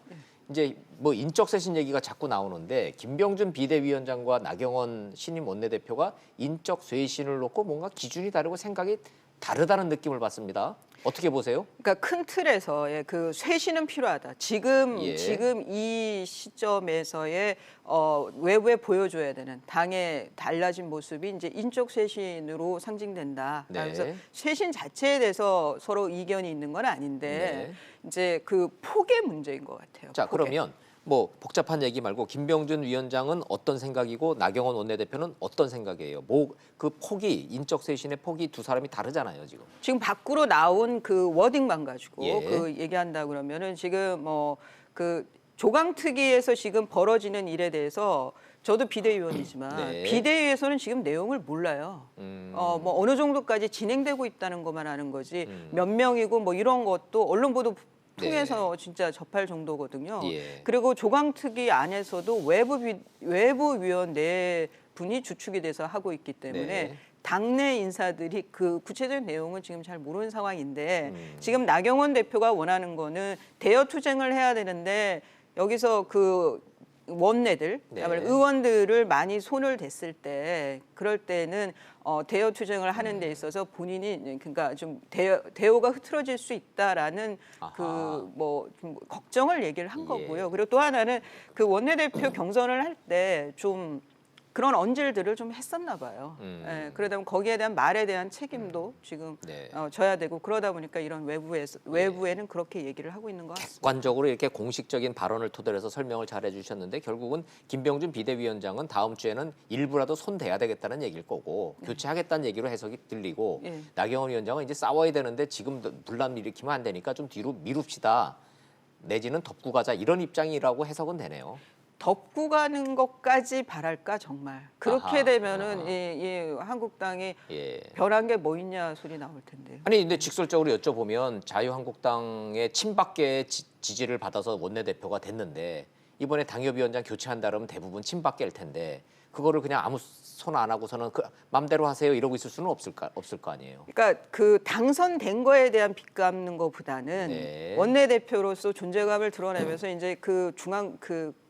이제 뭐 인적 쇄신 얘기가 자꾸 나오는데 김병준 비대위원장과 나경원 신임 원내대표가 인적 쇄신을 놓고 뭔가 기준이 다르고 생각이 다르다는 느낌을 받습니다. 어떻게 보세요? 그러니까 큰 틀에서 그 쇄신은 필요하다. 지금 예. 이 시점에서의 외부에 보여줘야 되는 당의 달라진 모습이 이제 인적 쇄신으로 상징된다. 네. 그래서 쇄신 자체에 대해서 서로 이견이 있는 건 아닌데 이제 그 폭의 문제인 것 같아요. 자, 폭의. 그러면 뭐 복잡한 얘기 말고 김병준 위원장은 어떤 생각이고 나경원 원내대표는 어떤 생각이에요? 뭐 그 폭이 인적 쇄신의 폭이 두 사람이 다르잖아요, 지금. 지금 밖으로 나온 그 워딩만 가지고 예. 그 얘기한다 그러면은 지금 뭐 그 조강특위에서 지금 벌어지는 일에 대해서 저도 비대위원이지만 네. 비대위에서는 지금 내용을 몰라요. 뭐 어느 정도까지 진행되고 있다는 것만 아는 거지 몇 명이고 뭐 이런 것도 언론 보도 통해서 진짜 접할 정도거든요. 예. 그리고 조강특위 안에서도 외부위원 네 분이 주축이 돼서 하고 있기 때문에 네. 당내 인사들이 그 구체적인 내용은 지금 잘 모르는 상황인데 지금 나경원 대표가 원하는 거는 대여 투쟁을 해야 되는데 여기서 그 원내들, 네. 의원들을 많이 손을 댔을 때 그럴 때는 대여 투쟁을 하는 데 있어서 본인이 그러니까 좀 대여가 흐트러질 수 있다라는 그 뭐 걱정을 얘기를 한 거고요. 그리고 또 하나는 그 원내대표 경선을 할 때 좀 그런 언질들을 좀 했었나 봐요. 예, 그러다 보면 거기에 대한 말에 대한 책임도 지금 네. 져야 되고 그러다 보니까 이런 외부에는 그렇게 얘기를 하고 있는 것 같습니다. 객관적으로 이렇게 공식적인 발언을 토대로 해서 설명을 잘 해주셨는데 결국은 김병준 비대위원장은 다음 주에는 일부라도 손대야 되겠다는 얘기일 거고 교체하겠다는 얘기로 해석이 들리고 예. 나경원 위원장은 이제 싸워야 되는데 지금 분란 일으키면 안 되니까 좀 뒤로 미룹시다. 내지는 덮고 가자 이런 입장이라고 해석은 되네요. 덮고 가는 것까지 바랄까 정말 그렇게 아하, 되면은 이 한국당이 예. 별한 게 뭐 있냐 소리 나올 텐데요. 아니 근데 직설적으로 여쭤보면 자유한국당의 친박계의 지지를 받아서 원내대표가 됐는데 이번에 당협위원장 교체한다 그러면 대부분 친박계일 텐데 그거를 그냥 아무 손 안 하고서는 그 맘대로 하세요 이러고 있을 수는 없을 거 아니에요. 그러니까 그 당선된 거에 대한 빚 갚는 것보다는 네. 원내대표로서 존재감을 드러내면서 이제 그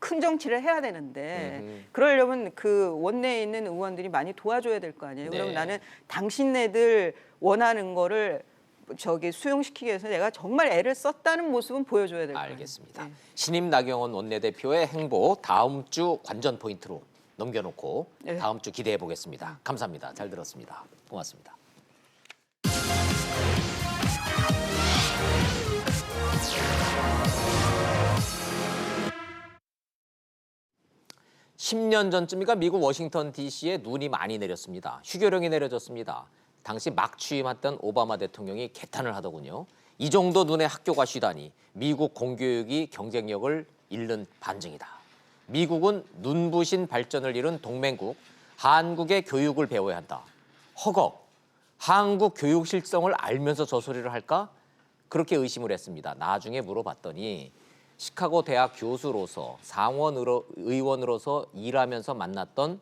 큰 정치를 해야 되는데 그러려면 그 원내에 있는 의원들이 많이 도와줘야 될 거 아니에요. 네. 그럼 나는 당신네들 원하는 거를 저기 수용시키기 위해서 내가 정말 애를 썼다는 모습은 보여줘야 될 거예요. 알겠습니다. 네. 신임 나경원 원내대표의 행보 다음 주 관전 포인트로 넘겨놓고 네. 다음 주 기대해 보겠습니다. 감사합니다. 잘 들었습니다. 고맙습니다. 10년 전쯤이가 미국 워싱턴 DC에 눈이 많이 내렸습니다. 휴교령이 내려졌습니다. 당시 막 취임했던 오바마 대통령이 개탄을 하더군요. 이 정도 눈에 학교가 쉬다니 미국 공교육이 경쟁력을 잃는 반증이다. 미국은 눈부신 발전을 이룬 동맹국, 한국의 교육을 배워야 한다. 허걱, 한국 교육 실성을 알면서 저 소리를 할까? 그렇게 의심을 했습니다. 나중에 물어봤더니 시카고 대학 교수로서 상원 의원으로서 일하면서 만났던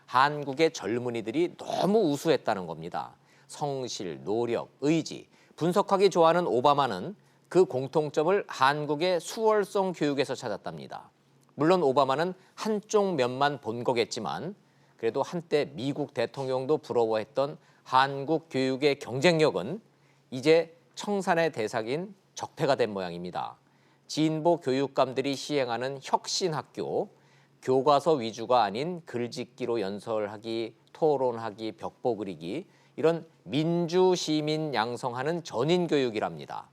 한국의 젊은이들이 너무 우수했다는 겁니다. 성실, 노력, 의지, 분석하기 좋아하는 오바마는 그 공통점을 한국의 수월성 교육에서 찾았답니다. 물론 오바마는 한쪽 면만 본 거겠지만 그래도 한때 미국 대통령도 부러워했던 한국 교육의 경쟁력은 이제 청산의 대상인 적폐가 된 모양입니다. 진보 교육감들이 시행하는 혁신학교, 교과서 위주가 아닌 글짓기로 연설하기, 토론하기, 벽보 그리기 이런 민주시민 양성하는 전인교육이랍니다.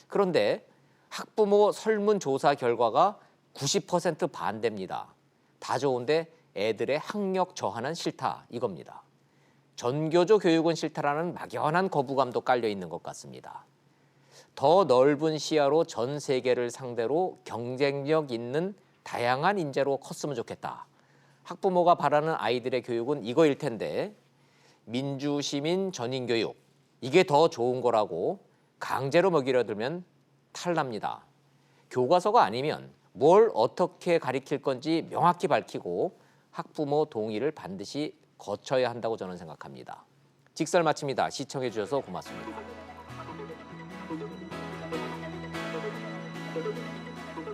그런데 학부모 설문조사 결과가 90% 반대입니다. 다 좋은데 애들의 학력 저하는 싫다 이겁니다. 전교조 교육은 싫다라는 막연한 거부감도 깔려 있는 것 같습니다. 더 넓은 시야로 전 세계를 상대로 경쟁력 있는 다양한 인재로 컸으면 좋겠다. 학부모가 바라는 아이들의 교육은 이거일 텐데 민주시민 전인교육 이게 더 좋은 거라고 강제로 먹이려 들면 탈납니다. 교과서가 아니면 뭘 어떻게 가르칠 건지 명확히 밝히고 학부모 동의를 반드시 거쳐야 한다고 저는 생각합니다. 직설 마칩니다. 시청해 주셔서 고맙습니다.